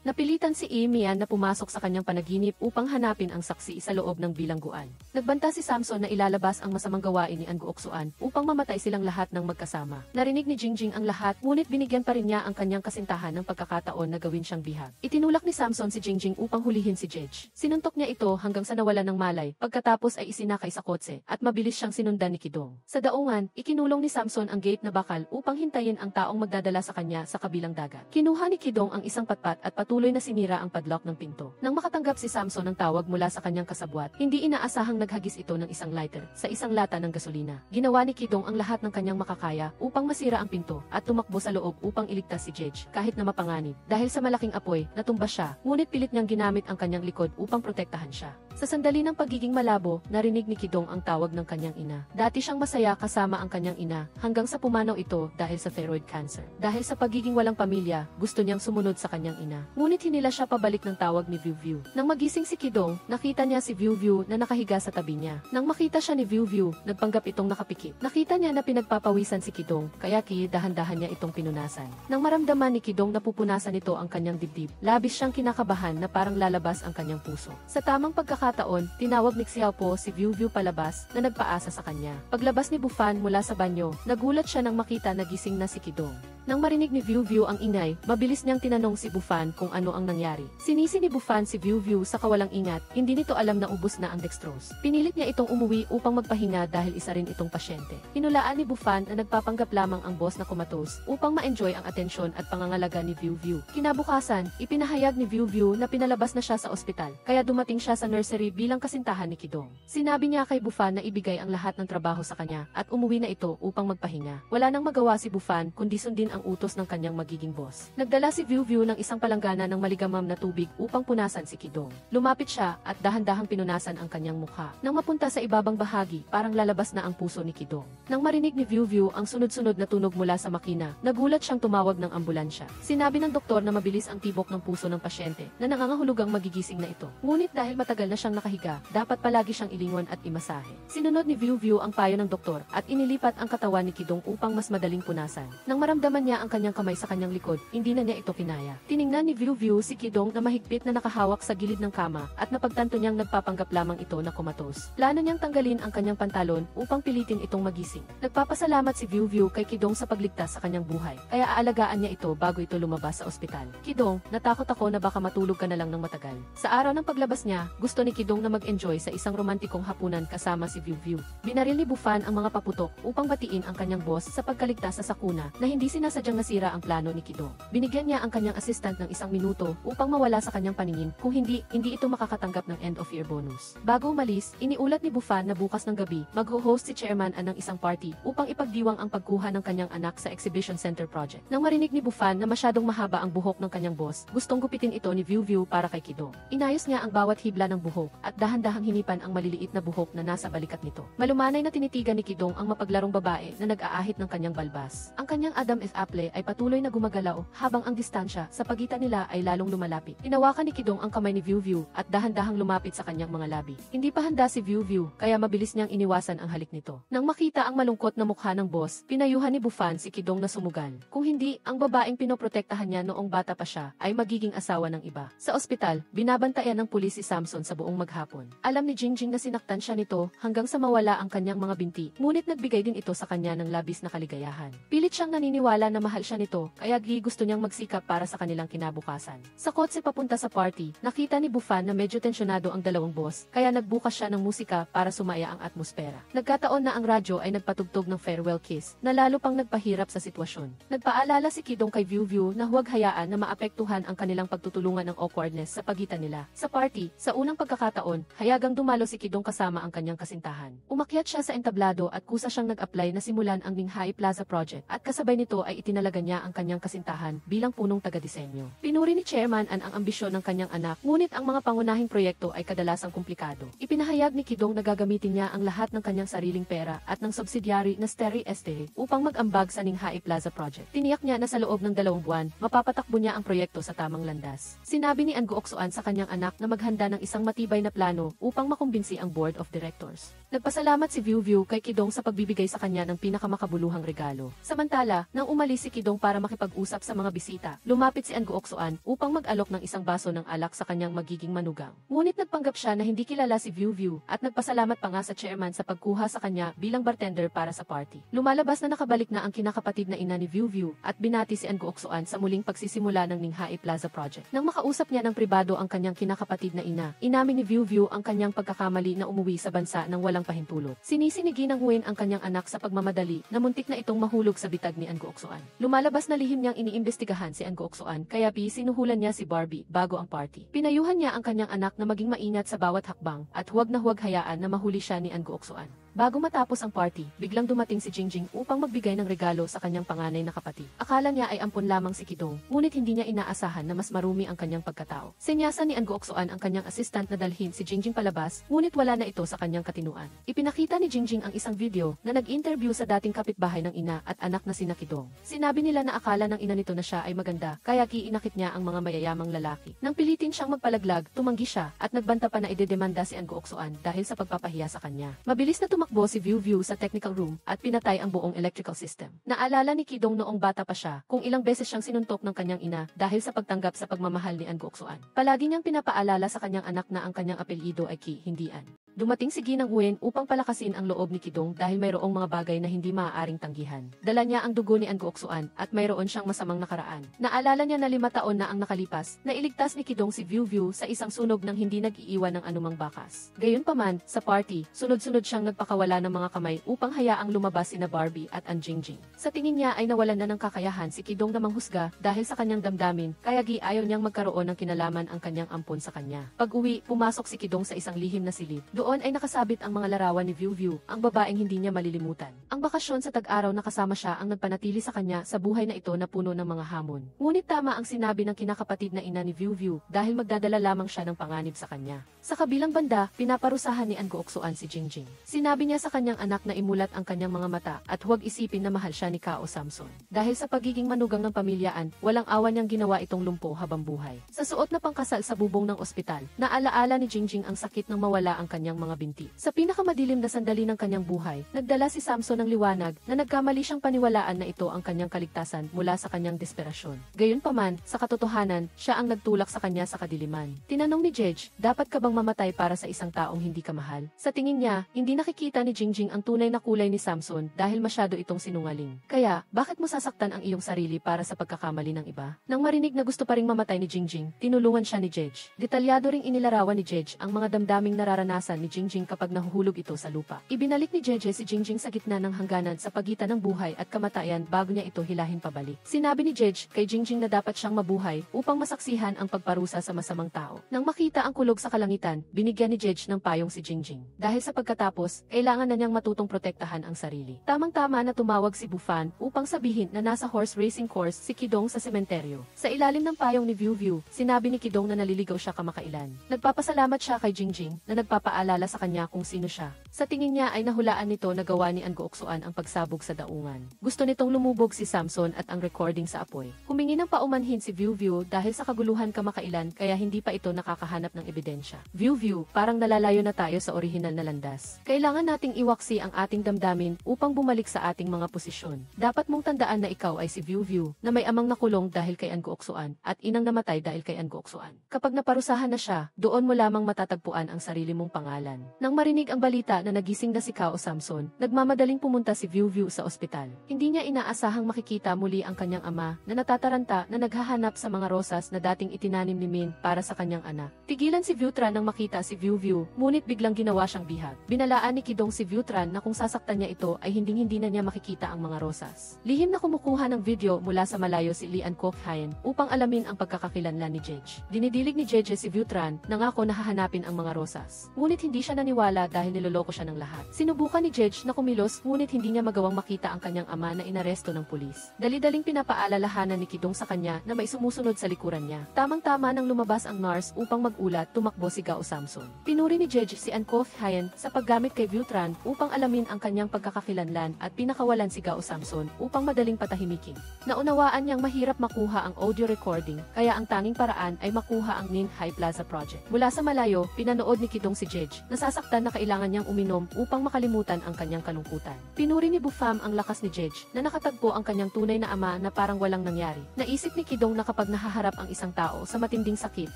[SPEAKER 1] Napilitan si Mian na pumasok sa kanyang panaginip upang hanapin ang saksi sa loob ng bilangguan. Nagbanta si Samson na ilalabas ang masamang gawain ni An Guoksuan upang mamatay silang lahat ng magkasama. Narinig ni Jingjing ang lahat, ngunit binigyan pa rin niya ang kanyang kasintahan ng pagkakataon na gawin siyang bihag. Itinulak ni Samson si Jingjing upang hulihin si Jej. Sinuntok niya ito hanggang sa nawalan ng malay, pagkatapos ay isinakay sa kotse at mabilis siyang sinundan ni Kidong. Sa daungan, ikinulong ni Samson ang gate na bakal upang hintayin ang taong magdadala sa kanya sa kabilang dagat. Kinuha ni Kidong ang isang patpat at patuloy na sinira ang padlock ng pinto. Nang makatanggap si Samson ng tawag mula sa kanyang kasabwat, hindi inaasahang naghagis ito ng isang lighter sa isang lata ng gasolina. Ginawa ni Kidong ang lahat ng kanyang makakaya upang masira ang pinto at tumakbo sa loob upang iligtas si Jej kahit na mapanganib. Dahil sa malaking apoy, natumba siya, ngunit pilit niyang ginamit ang kanyang likod upang protektahan siya. Sa sandali ng pagiging malabo, narinig ni Kidong ang tawag ng kanyang ina. Dati siyang masaya kasama ang kanyang ina hanggang sa pumanaw ito dahil sa thyroid cancer. Dahil sa pagiging walang pamilya, gusto niyang sumunod sa kanyang ina. Ngunit hinila siya pabalik ng tawag ni Viu Viu. Nang magising si Kidong, nakita niya si Viu Viu na nakahiga sa tabi niya. Nang makita siya ni Viu Viu, nagpanggap itong nakapikit. Nakita niya na pinagpapawisan si Kidong, kaya dahan-dahan niya itong pinunasan. Nang maramdaman ni Kidong na pupunasan ito ang kanyang dibdib, labis siyang kinakabahan na parang lalabas ang kanyang puso. Sa tamang pagkakataon, tinawag ni Xiaopo si Viu Viu palabas na nagpaasa sa kanya. Paglabas ni Bufan mula sa banyo, nagulat siya nang makita na gising na si Kidong. Nang marinig ni Viu Viu ang ingay, mabilis niyang tinanong si Bufan kung ano ang nangyari. Sinisi ni Bufan si Viu Viu sa kawalang ingat, hindi nito alam na ubos na ang dextrose. Pinilit niya itong umuwi upang magpahinga dahil isa rin itong pasyente. Hinulaan ni Bufan na nagpapanggap lamang ang boss na comatose upang ma-enjoy ang atensyon at pangangalaga ni Viu Viu. Kinabukasan, ipinahayag ni Viu Viu na pinalabas na siya sa ospital, kaya dumating siya sa nursery bilang kasintahan ni Kidong. Sinabi niya kay Bufan na ibigay ang lahat ng trabaho sa kanya at umuwi na ito upang magpahinga. Wala nang magawa si Bufan kundi sundin ang utos ng kanyang magiging boss. Nagdala si Viu Viu ng isang palanggana ng maligamam na tubig upang punasan si Kidong. Lumapit siya at dahan-dahang pinunasan ang kanyang mukha. Nang mapunta sa ibabang bahagi, parang lalabas na ang puso ni Kidong. Nang marinig ni Viu Viu ang sunod-sunod na tunog mula sa makina, nagulat siyang tumawag ng ambulansya. Sinabi ng doktor na mabilis ang tibok ng puso ng pasyente na nangangahulugang magigising na ito. Ngunit dahil matagal na siyang nakahiga, dapat palagi siyang ilingon at imasahe. Sinunod ni Viu Viu ang payo ng doktor at inilipat ang katawan ni Kidong upang mas madaling punasan. Nang maramdaman niya ang kanyang kamay sa kanyang likod, hindi na niya ito kinaya. Tiningnan ni Viu Viu si Kidong na mahigpit na nakahawak sa gilid ng kama at napagtanto niyang nagpapanggap lamang ito na comatose. Plano niyang tanggalin ang kanyang pantalon upang pilitin itong magising. Nagpapasalamat si Viu Viu kay Kidong sa pagligtas sa kanyang buhay, kaya aalagaan niya ito bago ito lumabas sa ospital. Kidong, natakot ako na baka matulog ka na lang ng matagal. Sa araw ng paglabas niya, gusto ni Kidong na mag-enjoy sa isang romantikong hapunan kasama si Viu Viu. Binaril ni Bufan ang mga paputok upang batiin ang kanyang boss sa pagkaligtas sa sakuna na hindi sinasadyang nasira ang plano ni Kidong. Binigyan niya ang kanyang assistant ng 1 minuto upang mawala sa kanyang paningin, kung hindi ito makakatanggap ng end of year bonus. Bago umalis, iniulat ni Bufan na bukas ng gabi, mag-host si Chairman An ng isang party upang ipagdiwang ang pagkuha ng kanyang anak sa Exhibition Center Project. Nang marinig ni Bufan na masyadong mahaba ang buhok ng kanyang boss, gustong gupitin ito ni Viu Viu para kay Kidong. Inayos niya ang bawat hibla ng buhok at dahan-dahang hinipan ang maliliit na buhok na nasa balikat nito. Malumanay na tinitigan ni Kidong ang mapaglarong babae na nag-aahit ng kanyang balbas. Ang kanyang Adam F. Apple ay patuloy na gumagalaw habang ang distansya sa pagitan nila ay lalong lumalapit. Hinawakan ni Kidong ang kamay ni Viu Viu at dahan-dahang lumapit sa kanyang mga labi. Hindi pa handa si Viu Viu kaya mabilis niyang iniwasan ang halik nito. Nang makita ang malungkot na mukha ng boss, pinayuhan ni Bufan si Kidong na sumugal. Kung hindi, ang babaeng pinoprotektahan niya noong bata pa siya ay magiging asawa ng iba. Sa ospital, binabantayan ng pulis si Samson sa buong maghapon. Alam ni Jingjing na sinaktan siya nito hanggang sa mawala ang kanyang mga binti, ngunit nagbigay din ito sa kanya ng labis na kaligayahan. Pilit siyang naniniwala na mahal siya nito, kaya gusto niyang magsikap para sa kanilang kinabukasan. Sa kotse papunta sa party, nakita ni Bufan na medyo tensyonado ang dalawang boss, kaya nagbukas siya ng musika para sumaya ang atmosfera. Nagkataon na ang radyo ay nagpatugtog ng farewell kiss, na lalo pang nagpahirap sa sitwasyon. Nagpaalala si Kidong kay Viu Viu na huwag hayaan na maapektuhan ang kanilang pagtutulungan ng awkwardness sa pagitan nila. Sa party, sa unang pagkakataon, hayagang dumalo si Kidong kasama ang kanyang kasintahan. Umakyat siya sa entablado at kusa siyang nag-apply na simulan ang Minghai Plaza Project at kasabay nito ay itinalaga niya ang kanyang kasintahan bilang punong taga-disenyo. Pinuri ni Chairman An ang ambisyon ng kanyang anak, ngunit ang mga pangunahing proyekto ay kadalasang komplikado. Ipinahayag ni Kidong na gagamitin niya ang lahat ng kanyang sariling pera at ng subsidiary na Steri Este upang mag-ambag sa Ninghae Plaza Project. Tiniyak niya na sa loob ng 2 buwan, mapapatakbo niya ang proyekto sa tamang landas. Sinabi ni An Guoksoan sa kanyang anak na maghanda ng isang matibay na plano upang makumbinsi ang board of directors. Nagpasalamat si Viu Viu kay Kidong sa pagbibigay sa kanya ng pinakamakabuluhang regalo. Samantala, nang umalis si Kidong para makipag-usap sa mga bisita, lumapit si An Guoksoan upang mag-alok ng isang baso ng alak sa kanyang magiging manugang. Ngunit nagpanggap siya na hindi kilala si Viu Viu at nagpasalamat pa nga sa chairman sa pagkuha sa kanya bilang bartender para sa party. Lumalabas na nakabalik na ang kinakapatid na ina ni Viu Viu at binati si An Guoksoan sa muling pagsisimula ng Ninghae Plaza Project. Nang makausap niya ng pribado ang kanyang kinakapatid na ina, inamin ni Viu Viu ang kanyang pagkakamali na umuwi sa bansa ng walang pahintulot. Sinisinigi ng Nguyen ang kanyang anak sa pagmamadali na muntik na itong mahulog sa bitag ni An Guoksoan. Lumalabas na lihim niyang iniimbestigahan si An Guoksoan kaya sinuhulan niya si Barbie bago ang party. Pinayuhan niya ang kanyang anak na maging maingat sa bawat hakbang at huwag hayaan na mahuli siya ni An Guoksoan. Bago matapos ang party, biglang dumating si Jingjing upang magbigay ng regalo sa kanyang panganay na kapatid. Akala niya ay ampon lamang si Kidong, ngunit hindi niya inaasahan na mas marumi ang kanyang pagkatao. Sinyasa ni An Guoksoan ang kanyang assistant na dalhin si Jingjing palabas, ngunit wala na ito sa kanyang katinuan. Ipinakita ni Jingjing ang isang video na nag-interview sa dating kapitbahay ng ina at anak na sina Kidong. Sinabi nila na akala ng ina nito na siya ay maganda, kaya kiinakit niya ang mga mayayamang lalaki. Nang pilitin siyang magpalaglag, tumanggi siya at nagbanta pa na idedemanda si An Guoksoan dahil sa pagpapahiya sa kanya. Mabilis na tumakbo si Viu Viu sa technical room at pinatay ang buong electrical system. Naalala ni Kidong noong bata pa siya kung ilang beses siyang sinuntok ng kanyang ina dahil sa pagtanggap sa pagmamahal ni An Guoksoan. Palagi niyang pinapaalala sa kanyang anak na ang kanyang apelyido ay Ki, hindi An. Dumating si Ginang Nguyen upang palakasin ang loob ni Kidong dahil mayroong mga bagay na hindi maaaring tanggihan. Dala niya ang dugo ni An Guoksoan at mayroon siyang masamang nakaraan. Naalala niya na 5 taon na ang nakalipas, na iligtas ni Kidong si Viu Viu sa isang sunog nang hindi nag-iiwan ng anumang bakas. Gayunpaman, sa party, sunod-sunod siyang nagpakawala ng mga kamay upang hayaang lumabas sina Barbie at An Jingjing. Sa tingin niya ay nawalan na ng kakayahan si Kidong na manghusga dahil sa kanyang damdamin, kaya ayaw niyang magkaroon ng kinalaman ang kanyang ampon sa kanya. Pag-uwi, pumasok si Kidong sa isang lihim na silid. Doon ay nakasabit ang mga larawan ni Viu Viu, ang babaeng hindi niya malilimutan. Ang bakasyon sa tag-araw na kasama siya ang nagpanatili sa kanya sa buhay na ito na puno ng mga hamon. Ngunit tama ang sinabi ng kinakapatid na ina ni Viu Viu dahil magdadala lamang siya ng panganib sa kanya. Sa kabilang banda, pinaparusahan ni An Guoksoan si Jingjing. Sinabi niya sa kanyang anak na imulat ang kanyang mga mata at huwag isipin na mahal siya ni Kao Samson. Dahil sa pagiging manugang ng pamilyaan, walang awa niyang ginawa itong lumpo habang buhay. Sa suot na pangkasal sa bubong ng ospital, naalaala ni Jingjing ang sakit ng mawala ang kanyang mga binti. Sa pinakamadilim na sandali ng kanyang buhay, nagdala si Samson ng liwanag na nagkamali siyang paniwalaan na ito ang kanyang kaligtasan mula sa kanyang desperasyon. Gayunpaman, sa katotohanan, siya ang nagtulak sa kanya sa kadiliman. Tinanong ni Jej, dapat ka bang mamatay para sa isang taong hindi ka mahal? Sa tingin niya, hindi nakikita ni Jingjing ang tunay na kulay ni Samson dahil masyado itong sinungaling. Kaya, bakit mo sasaktan ang iyong sarili para sa pagkakamali ng iba? Nang marinig na gusto pa ring mamatay ni Jingjing, tinulungan siya ni Jej. Detalyado ring inilarawan ni Jej ang mga damdaming nararanasan ni Jingjing kapag nahuhulog ito sa lupa. Ibinalik ni Jeje si Jingjing sa gitna ng hangganan sa pagitan ng buhay at kamatayan bago niya ito hilahin pabalik. Sinabi ni Jej kay Jingjing na dapat siyang mabuhay upang masaksihan ang pagparusa sa masamang tao. Nang makita ang kulog sa kalangitan, binigyan ni Jej ng payong si Jingjing. Dahil sa pagkatapos, kailangan na niyang matutong protektahan ang sarili. Tamang-tama na tumawag si Bufan upang sabihin na nasa horse racing course si Kidong sa sementeryo. Sa ilalim ng payong ni Viu Viu, sinabi ni Kidong na naliligaw siya kamakailan. Nagpapasalamat siya kay Jingjing na nagpapaalala sa kanya kung sino siya. Sa tingin niya ay nahulaan nito na gawa ni An Guoksoan ang pagsabog sa daungan. Gusto nitong lumubog si Samson at ang recording sa apoy. Humingi ng paumanhin si Viu Viu dahil sa kaguluhan kamakailan kaya hindi pa ito nakakahanap ng ebidensya. Viu Viu, parang nalalayo na tayo sa orihinal na landas. Kailangan nating iwaksi ang ating damdamin upang bumalik sa ating mga posisyon. Dapat mong tandaan na ikaw ay si Viu Viu na may amang nakulong dahil kay An Guoksoan at inang namatay dahil kay An Guoksoan. Kapag naparusahan na siya, doon mo lamang matatagpuan ang sarili mong pangalan. Nang marinig ang balita na nagising na si Kao Samson, nagmamadaling pumunta si Viu Viu sa ospital. Hindi niya inaasahang makikita muli ang kanyang ama na natataranta na naghahanap sa mga rosas na dating itinanim ni Min para sa kanyang anak. Tigilan si Viu Tran nang makita si Viu Viu, ngunit biglang ginawa siyang bihag. Binalaan ni Kidong si Viu Tran na kung sasaktan niya ito ay hindi na niya makikita ang mga rosas. Lihim na kumukuha ng video mula sa malayo si Lian Kok Hyen upang alamin ang pagkakakilanlan ni Jej. Dinidilig ni Jeje si Viu Tran, nangako na hahanapin ang mga rosas. Ngunit hindi siya naniwala dahil niloloko siya ng lahat. Sinubukan ni Jedge na kumilos ngunit hindi niya magawang makita ang kanyang ama na inaresto ng pulis. Dali-daling pinapaalalahanan ni Kidong sa kanya na may sumusunod sa likuran niya. Tamang-tama nang lumabas ang NARS upang magulat, tumakbo si Gao Samson. Pinuri ni Jedge si Ankof Hyen sa paggamit kay Viewtran upang alamin ang kanyang pagkakakilanlan at pinakawalan si Gao Samson upang madaling patahimikin. Naunawaan niyang mahirap makuha ang audio recording kaya ang tanging paraan ay makuha ang Nin High Plaza Project. Mula sa malayo, pinanood ni Kidong si Jedge, nasasaktan na kailangan niyang uminom upang makalimutan ang kanyang kalungkutan. Pinuri ni Bufam ang lakas ni Jedge na nakatagpo ang kanyang tunay na ama na parang walang nangyari. Naisip ni Kidong na kapag nahaharap ang isang tao sa matinding sakit,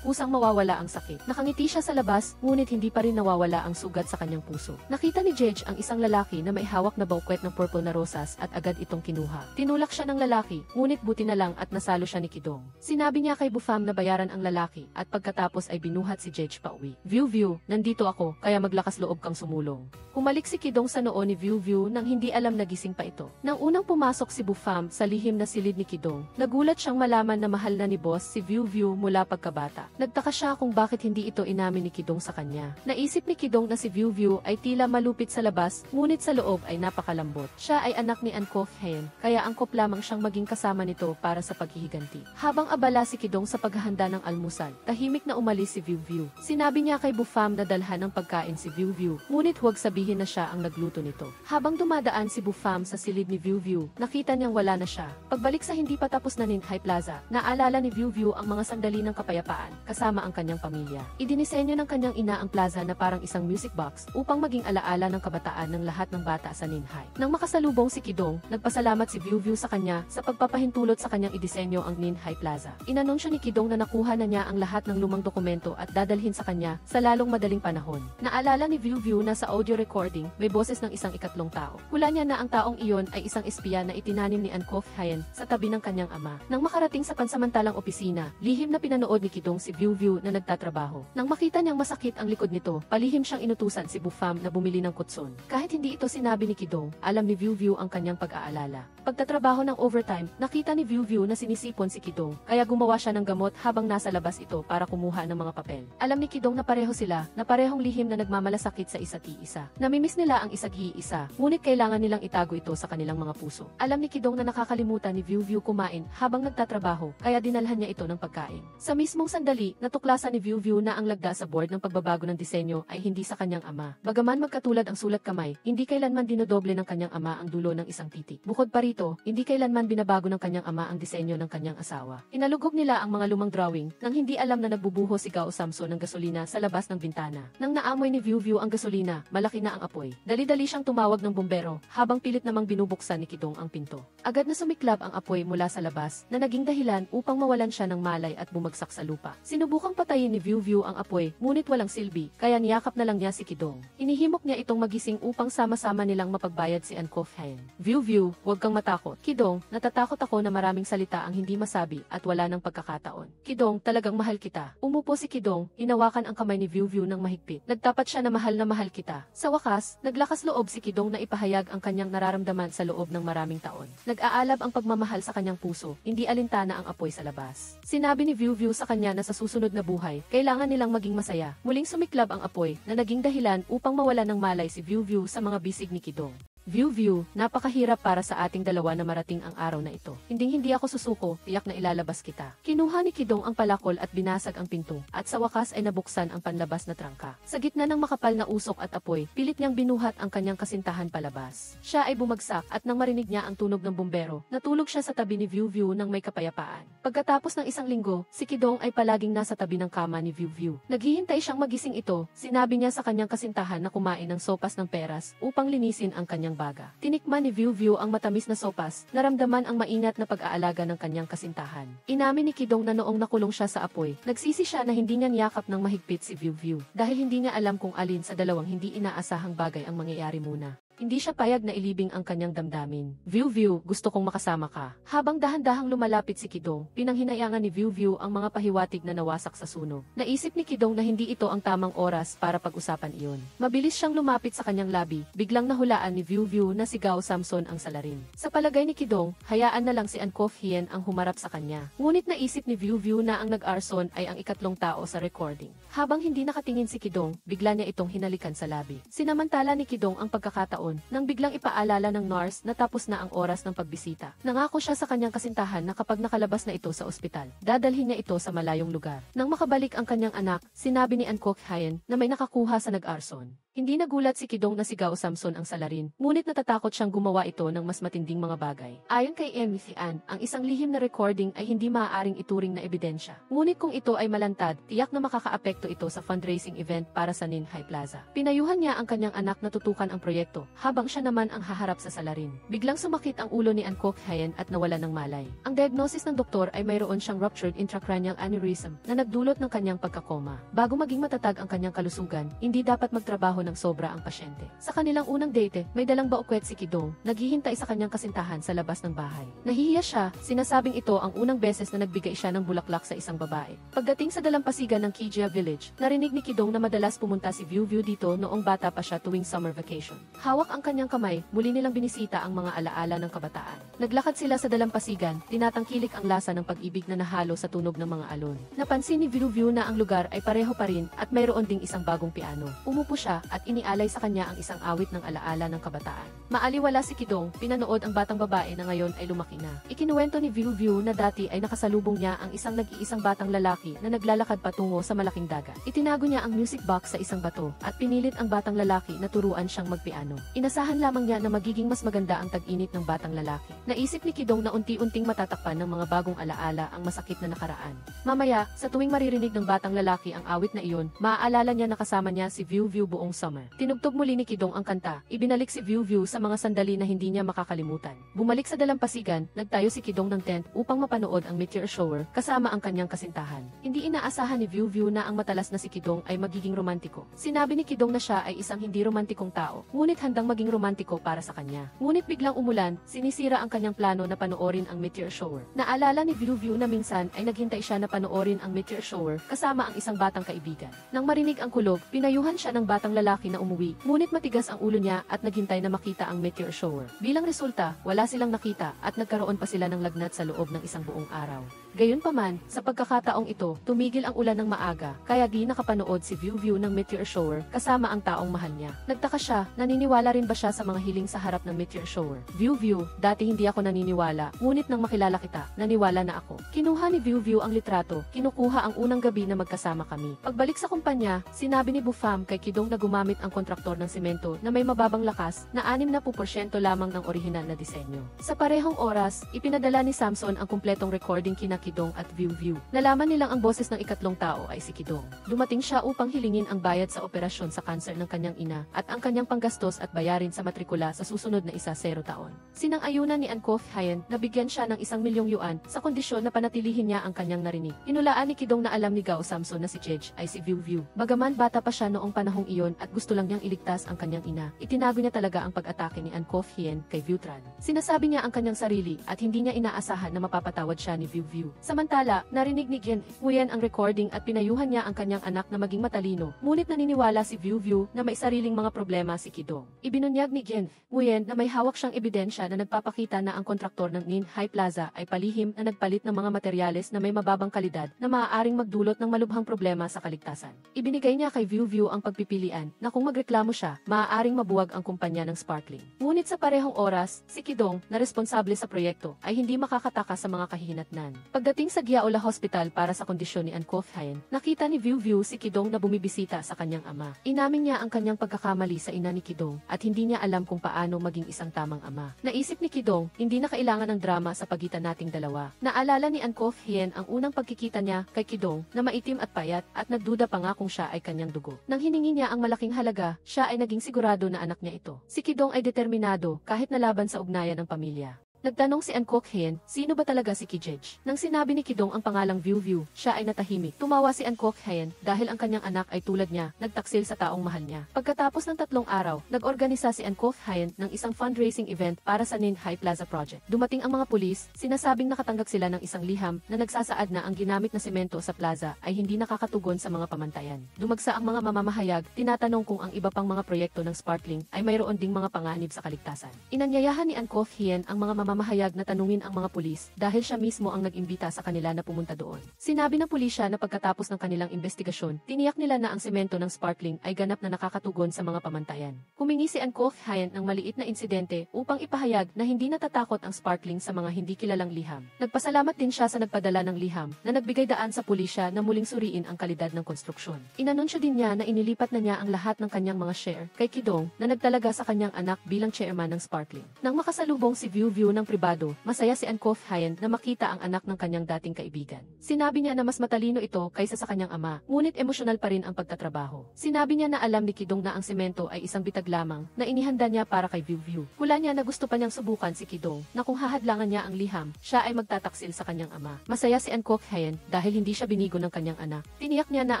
[SPEAKER 1] kusang mawawala ang sakit. Nakangiti siya sa labas, ngunit hindi pa rin nawawala ang sugat sa kanyang puso. Nakita ni Jedge ang isang lalaki na may hawak na bouquet ng purple na rosas at agad itong kinuha. Tinulak siya ng lalaki, ngunit buti na lang at nasalo siya ni Kidong. Sinabi niya kay Bufam na bayaran ang lalaki at pagkatapos ay binuhat si Jedge pauwi. View, nandito ako, kaya maglakas loob kang sumulong. Humalik si Kidong sa noo ni View nang hindi alam na gising pa ito. Nang unang pumasok si Bufam sa lihim na silid ni Kidong, nagulat siyang malaman na mahal na ni boss si View mula pagkabata. Nagtaka siya kung bakit hindi ito inamin ni Kidong sa kanya. Naisip ni Kidong na si View ay tila malupit sa labas, ngunit sa loob ay napakalambot. Siya ay anak ni Ankof Hyen, kaya angkop lamang siyang maging kasama nito para sa paghihiganti. Habang abala si Kidong sa paghahanda ng almusal, tahimik na umalis si View. Sinabi niya kay Bufam na dalhan ng pagkain si View, ngunit huwag sabihin na siya ang nagluto nito. Habang dumadaan si Bufam sa silid ni View, nakita niyang wala na siya. Pagbalik sa hindi pa tapos na Nin High Plaza, naalala ni View ang mga sandali ng kapayapaan, kasama ang kanyang pamilya. Idinisenyo ng kanyang ina ang plaza na parang isang music box upang maging alaala ng kabataan ng lahat ng bata sa Nin High. Nang makasalubong si Kidong, nagpasalamat si View sa kanya sa pagpapahintulot sa kanyang idisenyo ang Nin High Plaza. Inanunsyo ni Kidong na nakuha na niya ang lahat ng lumang dokumento at dadalhin sa kanya sa lalong madaling panahon. Naalala ni View na sa audio recording, may boses ng isang ikatlong tao. Hula niya na ang taong iyon ay isang espiya na itinanim ni Ankof Hyen sa tabi ng kanyang ama. Nang makarating sa pansamantalang opisina, lihim na pinanood ni Kidong si View na nagtatrabaho. Nang makita niyang masakit ang likod nito, palihim siyang inutusan si Bufam na bumili ng kutson. Kahit hindi ito sinabi ni Kidong, alam ni View ang kanyang pag-aalala. Pagtatrabaho ng overtime, nakita ni View na sinisipon si Kidong, kaya gumawa siya ng gamot habang nasa labas ito para kumuha ng mga papel. Alam ni Kidong na pareho sila, na parehong lihim na nagmamalasakit sa isa't iisa. Namimiss nila ang isa't iisa, ngunit kailangan nilang itago ito sa kanilang mga puso. Alam ni Kidong na nakakalimutan ni View kumain habang nagtatrabaho, kaya dinalhan niya ito ng pagkain. Sa mismong sandali, natuklasan ni View na ang lagda sa board ng pagbabago ng disenyo ay hindi sa kanyang ama. Bagaman magkatulad ang sulat kamay, hindi kailanman dinodoble ng kanyang ama ang dulo ng isang titik. Bukod pa rito, hindi kailanman binabago ng kanyang ama ang disenyo ng kanyang asawa. Inalugog nila ang mga lumang drawing nang hindi alam na nagbubuhos si Gao Samson ng gasolina sa labas ng bintana. Nang naamoy ni View ang gasolina, malaki na ang apoy. Dali-dali siyang tumawag ng bumbero habang pilit namang binubuksan ni Kidong ang pinto. Agad na sumiklab ang apoy mula sa labas na naging dahilan upang mawalan siya ng malay at bumagsak sa lupa. Sinubukang patayin ni View ang apoy, ngunit walang silbi, kaya niyakap na lang niya si Kidong. Inihimok niya itong magising upang sama-sama nilang mapagbayad si Ankof Hyen. View, huwag kang matakot. Kidong, natatakot ako na maraming salita ang hindi masabi at wala ng pagkakataon. Kidong, talagang mahal kita. Umupo si Kidong, hinawakan ang kamay ni View ng mahigpit. Nagtapat siya na mahal kita. Sa wakas, naglakas loob si Kidong na ipahayag ang kanyang nararamdaman sa loob ng maraming taon. Nag-aalab ang pagmamahal sa kanyang puso, hindi alintana ang apoy sa labas. Sinabi ni View sa kanya na sa susunod na buhay, kailangan nilang maging masaya. Muling sumiklab ang apoy na naging dahilan upang mawala ng malay si View sa mga bisig ni Kidong. View, napakahirap para sa ating dalawa na marating ang araw na ito. Hindi ako susuko, tiyak na ilalabas kita. Kinuha ni Kidong ang palakol at binasag ang pinto, at sa wakas ay nabuksan ang panlabas na trangka. Sa gitna ng makapal na usok at apoy, pilit niyang binuhat ang kanyang kasintahan palabas. Siya ay bumagsak at nang marinig niya ang tunog ng bumbero, natulog siya sa tabi ni View nang may kapayapaan. Pagkatapos ng isang linggo, si Kidong ay palaging nasa tabi ng kama ni View. Naghihintay siyang magising ito, sinabi niya sa kanyang kasintahan na kumain ng sopas ng peras upang linisin ang kanyang baga. Tinikman ni View ang matamis na sopas, naramdaman ang maingat na pag-aalaga ng kanyang kasintahan. Inamin ni Kidong na noong nakulong siya sa apoy, nagsisi siya na hindi niya niyakap ng mahigpit si View dahil hindi niya alam kung alin sa dalawang hindi inaasahang bagay ang mangyayari muna. hindi siya payag na ilibing ang kanyang damdamin. View, gusto kong makasama ka. Habang dahan-dahang lumalapit si Kidong, pinanghinayangan ni View ang mga pahiwatig na nawasak sa sunog. Naisip ni Kidong na hindi ito ang tamang oras para pag-usapan iyon. Mabilis siyang lumapit sa kanyang labi, biglang nahulaan ni View na si Gao Samson ang salarin. Sa palagay ni Kidong, hayaan na lang si Ankof Hien ang humarap sa kanya. Ngunit naisip ni View na ang nag-arson ay ang ikatlong tao sa recording. Habang hindi nakatingin si Kidong, bigla niya itong hinalikan sa labi. Sinamantala ni Kidong ang pagkakataon nang biglang ipaalala ng nurse na tapos na ang oras ng pagbisita. Nangako siya sa kanyang kasintahan na kapag nakalabas na ito sa ospital, dadalhin niya ito sa malayong lugar. Nang makabalik ang kanyang anak, sinabi ni Ankof Hien na may nakakuha sa nag-arson. Hindi nagulat si Kidong na si Gao Samson ang salarin, ngunit natatakot siyang gumawa ito ng mas matinding mga bagay. Ayon kay Emisian, ang isang lihim na recording ay hindi maaaring ituring na ebidensya. Ngunit kung ito ay malantad, tiyak na makakaapekto ito sa fundraising event para sa Nin High Plaza. Pinayuhan niya ang kanyang anak na tutukan ang proyekto, habang siya naman ang haharap sa salarin. Biglang sumakit ang ulo ni Ankof Hien at nawala ng malay. Ang diagnosis ng doktor ay mayroon siyang ruptured intracranial aneurysm na nagdulot ng kanyang pagkakoma. Bago maging matatag ang kanyang kalusugan, hindi dapat magtrabaho ng sobra ang pasyente. Sa kanilang unang date, may dalang baukwet si Kidong, naghihintay sa kanyang kasintahan sa labas ng bahay. Nahihiya siya, sinasabing ito ang unang beses na nagbigay siya ng bulaklak sa isang babae. Pagdating sa dalampasigan ng Kijia Village, narinig ni Kidong na madalas pumunta si View dito noong bata pa siya tuwing summer vacation. Hawak ang kanyang kamay, muli nilang binisita ang mga alaala ng kabataan. Naglakad sila sa dalampasigan, tinatangkilik ang lasa ng pag-ibig na nahalo sa tunog ng mga alon. Napansin ni View na ang lugar ay pareho pa rin at mayroon ding isang bagong piano. Umupo siya at inialay sa kanya ang isang awit ng alaala ng kabataan. Maaliwala si Kidong, pinanood ang batang babae na ngayon ay lumaki na. Ikinuwento ni View na dati ay nakasalubong niya ang isang nag-iisang batang lalaki na naglalakad patungo sa malaking dagat. Itinago niya ang music box sa isang bato at pinilit ang batang lalaki na turuan siyang magpiano. Inasahan lamang niya na magiging mas maganda ang tag-init ng batang lalaki. Naisip ni Kidong na unti-unting matatakpan ng mga bagong alaala ang masakit na nakaraan. Mamaya, sa tuwing maririnig ng batang lalaki ang awit na iyon, maaalala niya na kasama niya si View buong summer. Tinugtog muli ni Kidong ang kanta, ibinalik si View sa mga sandali na hindi niya makakalimutan. Bumalik sa dalampasigan, nagtayo si Kidong ng tent upang mapanood ang meteor shower kasama ang kanyang kasintahan. Hindi inaasahan ni View na ang matalas na si Kidong ay magiging romantiko. Sinabi ni Kidong na siya ay isang hindi romantikong tao, ngunit handang maging romantiko para sa kanya. Ngunit biglang umulan, sinisira ang kanyang plano na panoorin ang meteor shower. Naalala ni View na minsan ay naghintay siya na panoorin ang meteor shower kasama ang isang batang kaibigan. Nang marinig ang kulog, pinayuhan siya ng batang lalaki na umuwi, ngunit matigas ang ulo niya at naghintay na makita ang meteor shower. Bilang resulta, wala silang nakita at nagkaroon pa sila ng lagnat sa loob ng isang buong araw. Gayunpaman, sa pagkakataong ito, tumigil ang ulan ng maaga, kaya di nakapanood si View ng meteor shower kasama ang taong mahal niya. Nagtaka siya, naniniwala rin ba siya sa mga hiling sa harap ng meteor shower? View, dati hindi ako naniniwala, ngunit nang makilala kita, naniwala na ako. Kinuha ni View ang litrato, kinukuha ang unang gabi na magkasama kami. Pagbalik sa kumpanya, sinabi ni Bufam kay Kidong na gumamit ang kontraktor ng semento na may mababang lakas na 60% lamang ng orihinal na disenyo. Sa parehong oras, ipinadala ni Samson ang kumpletong recording kina Kidong at View. Nalaman nilang ang boses ng ikatlong tao ay si Kidong. Dumating siya upang hilingin ang bayad sa operasyon sa kanser ng kanyang ina at ang kanyang panggastos at bayarin sa matrikula sa susunod na 0 taon. Sinang-ayunan ni Ankof Hien na bigyan siya ng 1,000,000 yuan sa kondisyon na panatilihin niya ang kanyang narinig. Inulaan ni Kidong na alam ni Gao Samson na si Jej ay si View. Bagaman bata pa siya noong panahong iyon at gusto lang niyang iligtas ang kanyang ina, itinago niya talaga ang pag-atake ni Ankof Hien kay Viewtran. Sinasabi niya ang kanyang sarili at hindi niya inaasahan na mapapatawad siya ni View. Samantala, narinig ni Gen Nguyen ang recording at pinayuhan niya ang kanyang anak na maging matalino, ngunit naniniwala si View na may sariling mga problema si Kidong. Ibinunyag ni Gen Nguyen na may hawak siyang ebidensya na nagpapakita na ang kontraktor ng Nin High Plaza ay palihim na nagpalit ng mga materyales na may mababang kalidad na maaaring magdulot ng malubhang problema sa kaligtasan. Ibinigay niya kay View ang pagpipilian na kung magreklamo siya, maaaring mabuwag ang kumpanya ng Sparkling. Ngunit sa parehong oras, si Kidong, na responsable sa proyekto, ay hindi makakataka sa mga kahihinatnan. Pagdating sa Giaola Hospital para sa kondisyon ni Ankof Hien, nakita ni View si Kidong na bumibisita sa kanyang ama. Inamin niya ang kanyang pagkakamali sa ina ni Kidong at hindi niya alam kung paano maging isang tamang ama. Naisip ni Kidong, hindi na kailangan ng drama sa pagitan nating dalawa. Naalala ni Ankof Hien ang unang pagkikita niya kay Kidong na maitim at payat at nagduda pa nga kung siya ay kanyang dugo. Nang hiningi niya ang malaking halaga, siya ay naging sigurado na anak niya ito. Si Kidong ay determinado kahit na laban sa ugnayan ng pamilya. Nagtanong si An Kok Hyen, sino ba talaga si Kijej? Nang sinabi ni Kidong ang pangalang View View, siya ay natahimik. Tumawa si An Kok Hyen dahil ang kanyang anak ay tulad niya, nagtaksil sa taong mahal niya. Pagkatapos ng 3 araw, nag-organisa si An Kok Hyen ng isang fundraising event para sa Nin Hai Plaza Project. Dumating ang mga pulis, sinasabing nakatanggap sila ng isang liham na nagsasaad na ang ginamit na semento sa plaza ay hindi nakakatugon sa mga pamantayan. Dumagsa ang mga mamamahayag, tinatanong kung ang iba pang mga proyekto ng Sparkling ay mayroon ding mga panganib sa kaligtasan. Inanyayahan ni An Kok Hyen ang mga mamamahayag na tanungin ang mga pulis dahil siya mismo ang nag-imbita sa kanila na pumunta doon. Sinabi ng pulisya na pagkatapos ng kanilang investigasyon, tiniyak nila na ang semento ng Sparkling ay ganap na nakakatugon sa mga pamantayan. Humingi si An Kok Hyen ng maliit na insidente upang ipahayag na hindi natatakot ang Sparkling sa mga hindi kilalang liham. Nagpasalamat din siya sa nagpadala ng liham na nagbigay daan sa pulisya na muling suriin ang kalidad ng konstruksyon. Inanunsyo din niya na inilipat na niya ang lahat ng kanyang mga share kay Kidong na nagtalaga sa kanyang anak bilang chairman ng Sparkling. Nang makasalubong si View View ng pribado, masaya si An Kok Hyen na makita ang anak ng kanyang dating kaibigan. Sinabi niya na mas matalino ito kaysa sa kanyang ama, ngunit emosyonal pa rin ang pagtatrabaho. Sinabi niya na alam ni Kidong na ang semento ay isang bitag lamang na inihanda niya para kay View View. Hula niya na gusto pa niyang subukan si Kidong na kung hahadlangan niya ang liham, siya ay magtataksil sa kanyang ama. Masaya si An Kok Hyen dahil hindi siya binigo ng kanyang anak. Tiniyak niya na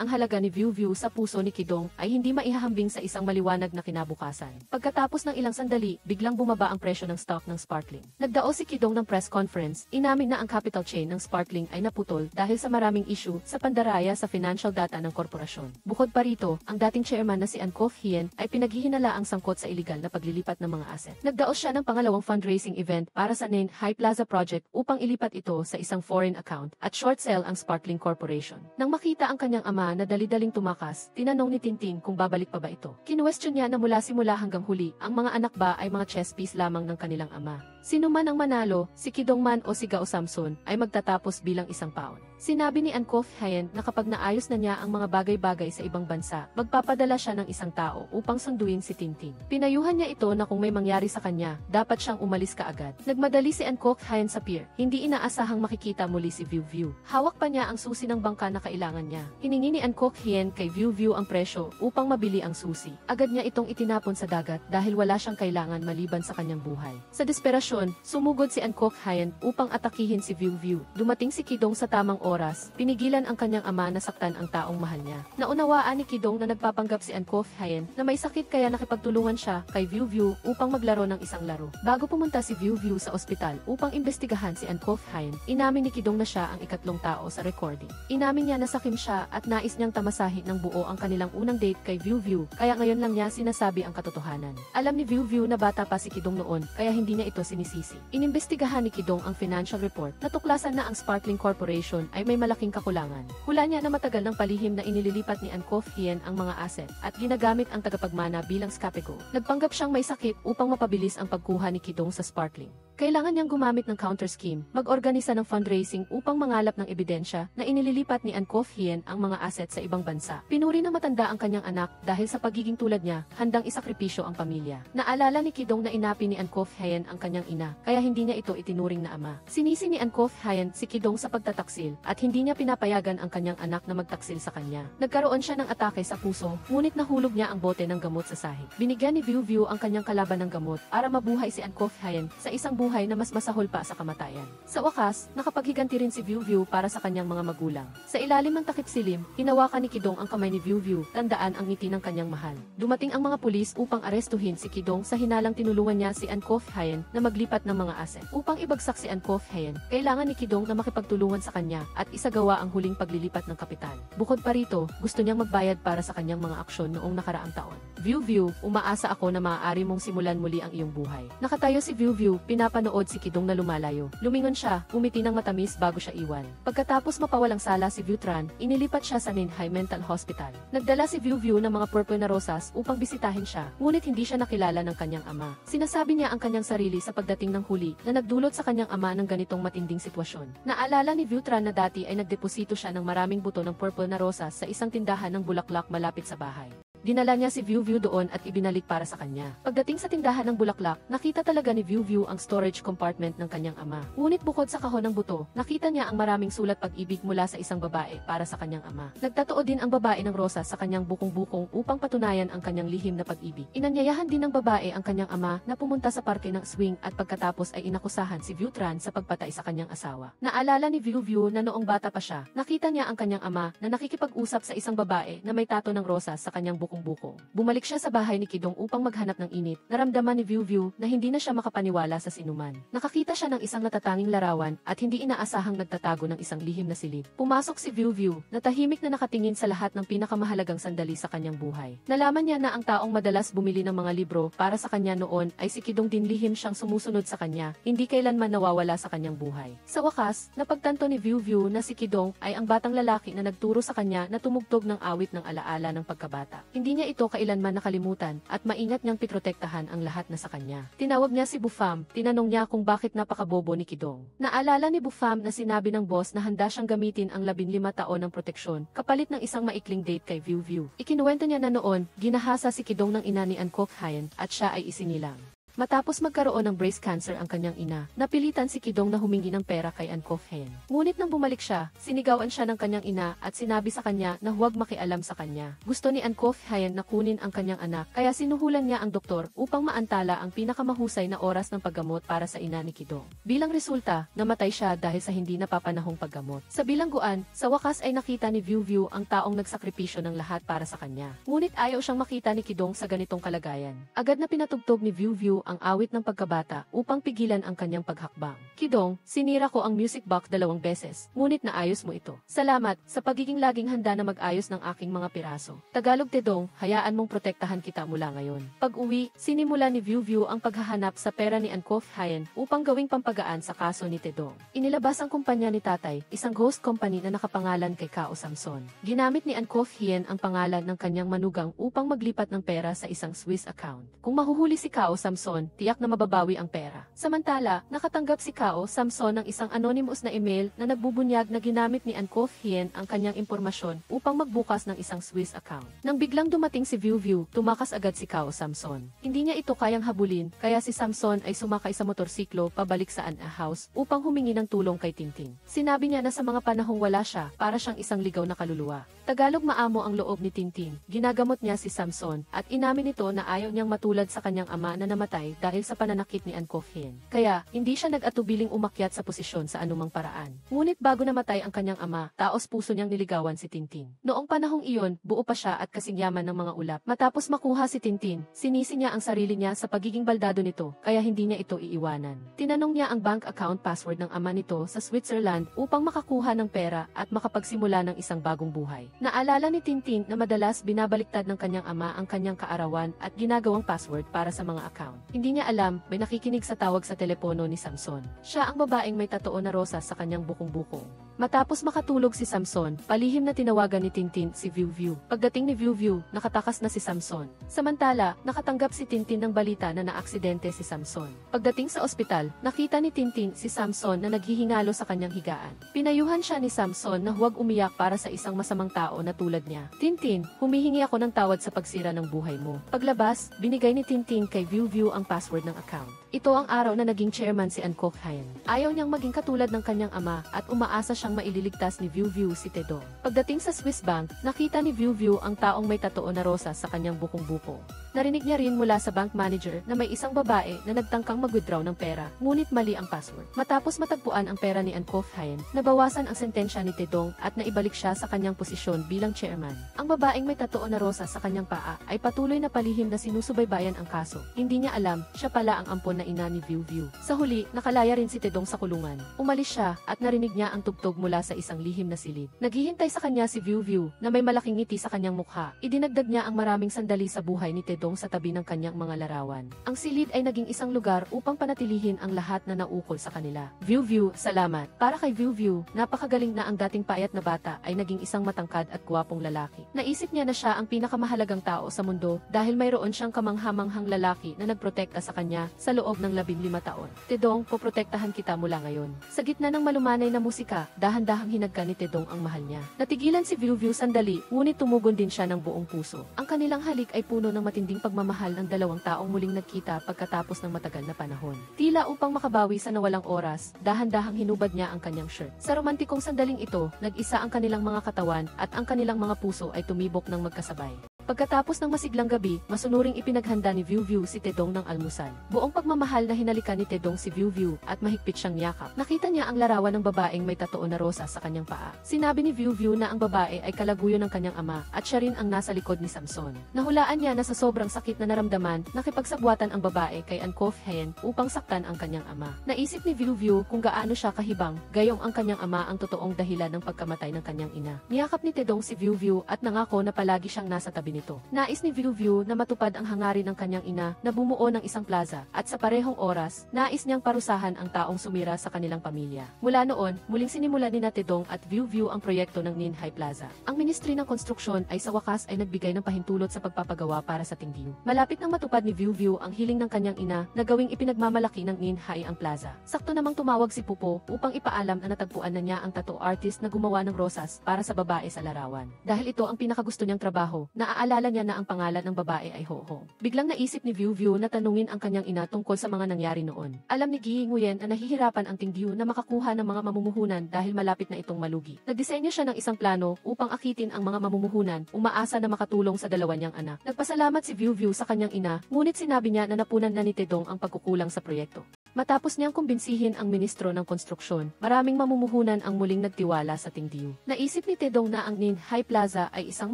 [SPEAKER 1] ang halaga ni View View sa puso ni Kidong ay hindi maihahambing sa isang maliwanag na kinabukasan. Pagkatapos ng ilang sandali, biglang bumaba ang presyo ng stock ng Sparkling. Nagdao si Kidong ng press conference, inamin na ang capital chain ng Sparkling ay naputol dahil sa maraming issue sa pandaraya sa financial data ng korporasyon. Bukod pa rito, ang dating chairman na si An Kok Hyen ay pinaghihinalaang sangkot sa iligal na paglilipat ng mga asset. Nagdaos siya ng pangalawang fundraising event para sa Nin Hai Plaza Project upang ilipat ito sa isang foreign account at short sell ang Sparkling Corporation. Nang makita ang kanyang ama na dali-daling tumakas, tinanong ni Tintin kung babalik pa ba ito. Kinuwestiyon niya na mula simula hanggang huli, ang mga anak ba ay mga chess piece lamang ng kanilang ama. Sino man ang manalo, si Kidong man o si Gao Samson, ay magtatapos bilang isang paon. Sinabi ni An Kok Hyen na kapag naayos na niya ang mga bagay-bagay sa ibang bansa, magpapadala siya ng isang tao upang sunduin si Tintin. Pinayuhan niya ito na kung may mangyari sa kanya, dapat siyang umalis kaagad. Nagmadali si An Kok Hyen sa pier, hindi inaasahang makikita muli si View View. Hawak pa niya ang susi ng bangka na kailangan niya. Hiningi ni An Kok Hyen kay View View ang presyo upang mabili ang susi. Agad niya itong itinapon sa dagat dahil wala siyang kailangan maliban sa kanyang buhay. Sa desperasyon, sumugod si An Kok Hyen upang atakihin si View View. Dumating si Kidong sa tamang oras, pinigilan ang kanyang ama na saktan ang taong mahal niya. Naunawaan ni Kidong na nagpapanggap si An Kok Hyen na may sakit kaya nakipagtulungan siya kay View View upang maglaro ng isang laro. Bago pumunta si View View sa ospital upang imbestigahan si An Kok Hyen, inamin ni Kidong na siya ang ikatlong tao sa recording. Inamin niya na sakim siya at nais niyang tamasahin ng buo ang kanilang unang date kay View View, kaya ngayon lang niya sinasabi ang katotohanan. Alam ni View View na bata pa si Kidong noon, kaya hindi niya ito sinisisi. Inimbestigahan ni Kidong ang financial report, natuklasan na ang Sparkling Corporation ay may malaking kakulangan. Hula niya na matagal ng palihim na inililipat ni An Kok Hyen ang mga asset at ginagamit ang tagapagmana bilang scapego. Nagpanggap siyang may sakit upang mapabilis ang pagkuha ni Kidong sa Sparkling. Kailangan niyang gumamit ng counter scheme, mag-organisa ng fundraising upang mangalap ng ebidensya na inililipat ni An Kok Hyen ang mga asset sa ibang bansa. Pinuri ng matanda ang kanyang anak dahil sa pagiging tulad niya, handang isakripisyo ang pamilya. Naalala ni Kidong na inapi ni An Kok Hyen ang kanyang ina, kaya hindi niya ito itinuring na ama. Sinisi ni An Kok Hyen si Kidong sa pagtataksil at hindi niya pinapayagan ang kanyang anak na magtaksil sa kanya. Nagkaroon siya ng atake sa puso, ngunit nahulog niya ang bote ng gamot sa sahig. Binigyan ni View View ang kanyang kalaban ng gamot para mabuhay si An Kok Hyen sa isang buhay na mas masahol pa sa kamatayan. Sa wakas, nakapaghiganti rin si View View para sa kanyang mga magulang. Sa ilalim ng takip silim, hinawakan ni Kidong ang kamay ni View View, tandaan ang ngiti ng kanyang mahal. Dumating ang mga pulis upang arestuhin si Kidong sa hinalang tinulungan niya si An Kok Hyen na maglipat ng mga asset. Upang ibagsak si An Kok Hyen, kailangan ni Kidong na makipagtulungan sa kanya at isagawa ang huling paglilipat ng kapital. Bukod pa rito, gusto niyang magbayad para sa kanyang mga aksyon noong nakaraang taon. View View, umaasa ako na maaari mong simulan muli ang iyong buhay. Nakatayo si View View, pinapanood si Kidong na lumalayo. Lumingon siya, umiti ng matamis bago siya iwan. Pagkatapos mapawalang sala si View Tran, inilipat siya sa Nin Hai Mental Hospital. Nagdala si View View ng mga purple na rosas upang bisitahin siya, ngunit hindi siya nakilala ng kanyang ama. Sinasabi niya ang kanyang sarili sa pagdating ng huli na nagdulot sa kanyang ama ng ganitong matinding sitwasyon. Naalala ni View Tran na dati ay nagdeposito siya ng maraming buto ng purple na rosas sa isang tindahan ng bulaklak malapit sa bahay. Dinala niya si Viu Viu doon at ibinalik para sa kanya. Pagdating sa tindahan ng bulaklak, nakita talaga ni Viu Viu ang storage compartment ng kanyang ama. Ngunit bukod sa kahon ng buto, nakita niya ang maraming sulat pag-ibig mula sa isang babae para sa kanyang ama. Nagtatoo din ang babae ng rosas sa kanyang bukong-bukong upang patunayan ang kanyang lihim na pag-ibig. Inanyayahan din ng babae ang kanyang ama na pumunta sa parke ng swing at pagkatapos ay inakusahan si Viu Tran sa pagpatay sa kanyang asawa. Naalala ni Viu Viu na noong bata pa siya, nakita niya ang kanyang ama na nakikipag-usap sa isang babae na may tato ng rosas sa kanyang bukong-bukong. Bumalik siya sa bahay ni Kidong upang maghanap ng init. Naramdaman ni Viu Viu na hindi na siya makapaniwala sa sinuman. Nakakita siya ng isang natatanging larawan at hindi inaasahang nagtatago ng isang lihim na silid. Pumasok si Viu Viu na tahimik na nakatingin sa lahat ng pinakamahalagang sandali sa kanyang buhay. Nalaman niya na ang taong madalas bumili ng mga libro para sa kanya noon ay si Kidong, din lihim siyang sumusunod sa kanya, hindi kailanman nawawala sa kanyang buhay. Sa wakas, napagtanto ni Viu Viu na si Kidong ay ang batang lalaki na nagturo sa kanya na tumugtog ng awit ng alaala ng pagkabata. Hindi niya ito kailanman nakalimutan at maingat niyang piprotektahan ang lahat na sa kanya. Tinawag niya si Bufam, tinanong niya kung bakit napakabobo ni Kidong. Naalala ni Bufam na sinabi ng boss na handa siyang gamitin ang 15 taon ng proteksyon kapalit ng isang maikling date kay Viu Viu. Ikinuwento niya na noon, ginahasa si Kidong ng ina ni An Kok Hayan at siya ay isinilang. Matapos magkaroon ng breast cancer ang kanyang ina, napilitan si Kidong na humingi ng pera kay An Kok Hayan. Ngunit nang bumalik siya, sinigawan siya ng kanyang ina at sinabi sa kanya na huwag makialam sa kanya. Gusto ni An Kok Hayan na kunin ang kanyang anak, kaya sinuhulan niya ang doktor upang maantala ang pinakamahusay na oras ng paggamot para sa ina ni Kidong. Bilang resulta, namatay siya dahil sa hindi napapanahong paggamot. Sa bilangguan, sa wakas ay nakita ni Viu Viu ang taong nagsakripisyo ng lahat para sa kanya. Ngunit ayaw siyang makita ni Kidong sa ganitong kalagayan. Agad na pinatugtog ni Viu Viu ang awit ng pagkabata upang pigilan ang kanyang paghakbang. Kidong, sinira ko ang music box 2 beses, ngunit naayos mo ito. Salamat sa pagiging laging handa na mag-ayos ng aking mga piraso. Tagalog Tedong, hayaan mong protektahan kita mula ngayon. Pag-uwi, sinimula ni Viu Viu ang paghahanap sa pera ni An Kok Hayan upang gawing pampagaan sa kaso ni Tedong. Inilabas ang kumpanya ni tatay, isang ghost company na nakapangalan kay Kao Samson. Ginamit ni An Kok Hayan ang pangalan ng kanyang manugang upang maglipat ng pera sa isang Swiss account. Kung mahuhuli si Kao Samson, tiyak na mababawi ang pera. Samantala, nakatanggap si Kao Samson ng isang anonymous na email na nagbubunyag na ginamit ni An Kok Hayan ang kanyang impormasyon upang magbukas ng isang Swiss account. Nang biglang dumating si Viu Viu, tumakas agad si Kao Samson. Hindi niya ito kayang habulin, kaya si Samson ay sumakay sa motorsiklo pabalik sa Ana House upang humingi ng tulong kay Tintin. Sinabi niya na sa mga panahong wala siya, para siyang isang ligaw na kaluluwa. Tagalog maamo ang loob ni Tintin. Ginagamot niya si Samson at inamin nito na ayaw niyang matulad sa kanyang ama na namatay dahil sa pananakit ni An Kok Hayan. Kaya, hindi siya nag-atubiling umakyat sa posisyon sa anumang paraan. Ngunit bago namatay ang kanyang ama, taos puso niyang niligawan si Tintin. Noong panahong iyon, buo pa siya at kasing yaman ng mga ulap. Matapos makuha si Tintin, sinisi niya ang sarili niya sa pagiging baldado nito, kaya hindi niya ito iiwanan. Tinanong niya ang bank account password ng ama nito sa Switzerland upang makakuha ng pera at makapagsimula ng isang bagong buhay. Naalala ni Tintin na madalas binabaliktad ng kanyang ama ang kanyang kaarawan at ginagawang password para sa mga account. Hindi niya alam, may nakikinig sa tawag sa telepono ni Samson. Siya ang babaeng may tatoo na rosas sa kanyang bukong-bukong. Matapos makatulog si Samson, palihim na tinawagan ni Tintin si Viu Viu. Pagdating ni Viu Viu, nakatakas na si Samson. Samantala, nakatanggap si Tintin ng balita na naaksidente si Samson. Pagdating sa ospital, nakita ni Tintin si Samson na naghihingalo sa kanyang higaan. Pinayuhan siya ni Samson na huwag umiyak para sa isang masamang tao na tulad niya. Tintin, humihingi ako ng tawad sa pagsira ng buhay mo. Paglabas, binigay ni Tintin kay Viu Viu ang password ng account. Ito ang araw na naging chairman si An Kok Hayan. Ayaw niyang maging katulad ng kanyang ama at umaasa siyang maililigtas ni Viu Viu si Tedong. Pagdating sa Swiss Bank, nakita ni Viu Viu ang taong may tatoo na rosas sa kanyang bukong-buko. Narinig niya rin mula sa bank manager na may isang babae na nagtangkang mag-withdraw ng pera, ngunit mali ang password. Matapos matagpuan ang pera ni An Kok Hayan, nabawasan ang sentensya ni Tedong at naibalik siya sa kanyang posisyon bilang chairman. Ang babaeng may tatoo na rosas sa kanyang paa ay patuloy na palihim na sinusubaybayan ang kaso. Hindi niya alam, siya pala ang ampon na ina ni Viu Viu. Sa huli, nakalaya rin si Tedong sa kulungan. Umalis siya at narinig niya ang tugtog mula sa isang lihim na silid. Naghihintay sa kanya si Viu Viu na may malaking ngiti sa kanyang mukha. Idinagdag niya ang maraming sandali sa buhay ni Tedong Tedong sa tabi ng kanyang mga larawan. Ang silid ay naging isang lugar upang panatilihin ang lahat na naukol sa kanila. View, salamat. Para kay View, napakagaling na ang dating payat na bata ay naging isang matangkad at gwapong lalaki. Naisip niya na siya ang pinakamahalagang tao sa mundo dahil mayroon siyang kamanghamanghang lalaki na nagprotekta sa kanya sa loob ng 15 taon. Tedong, poprotektahan kita mula ngayon. Sa gitna ng malumanay na musika, dahan-dahang hinagka ni Tedong ang mahal niya. Natigilan si View sandali, ngunit tumugon din siya ng buong puso. Ang kanilang halik ay puno ng matinding pagmamahal ng dalawang taong muling nagkita pagkatapos ng matagal na panahon. Tila upang makabawi sa nawalang oras, dahan-dahang hinubad niya ang kanyang shirt. Sa romantikong sandaling ito, nag-isa ang kanilang mga katawan at ang kanilang mga puso ay tumibok ng magkasabay. Pagkatapos ng masiglang gabi, masunuring ipinaghanda ni View si Tedong ng almusal. Buong pagmamahal na hinalikan ni Tedong si View at mahigpit siyang yakap. Nakita niya ang larawan ng babaeng may tattoo na rosa sa kanyang paa. Sinabi ni View na ang babae ay kalaguyo ng kanyang ama at siya rin ang nasa likod ni Samson. Nahulaan niya na sa sobrang sakit na naramdaman, nakipagsabwatan ang babae kay Ankof Hen upang saktan ang kanyang ama. Naisip ni View kung gaano siya kahibang, gayong ang kanyang ama ang totoong dahilan ng pagkamatay ng kanyang ina. Niyakap ni Tedong si View at nangako na palagi siyang nasa tabi nito. Nais ni View na matupad ang hangarin ng kanyang ina na bumuo ng isang plaza at sa parehong oras, nais niyang parusahan ang taong sumira sa kanilang pamilya. Mula noon, muling sinimulan ni Tedong at View ang proyekto ng Ninhay Plaza. Ang Ministry ng Konstruksyon ay sa wakas ay nagbigay ng pahintulot sa pagpapagawa para sa Tingview. Malapit nang matupad ni View ang hiling ng kanyang ina na gawing ipinagmamalaki ng Ninhay ang plaza. Sakto namang tumawag si Pupo upang ipaalam na natagpuan na niya ang tattoo artist na gumawa ng rosas para sa babae sa larawan. Dahil ito ang pinakagusto niyang trabaho, naaalala niya na ang pangalan ng babae ay Ho. Biglang naisip ni View na tanungin ang kanyang ina tungkol sa mga nangyari noon. Alam ni Gi Nguyen na nahihirapan ang Tingview na makakuha ng mga mamumuhunan dahil malapit na itong malugi. Nagdisenyo siya ng isang plano upang akitin ang mga mamumuhunan, umaasa na makatulong sa dalawa niyang anak. Nagpasalamat si View sa kanyang ina, ngunit sinabi niya na napunan na ni Tedong ang pagkukulang sa proyekto. Matapos niyang kumbinsihin ang ministro ng konstruksyon, maraming mamumuhunan ang muling nagtiwala sa Tingview. Naisip ni Tedong na ang Ninhay Plaza ay isang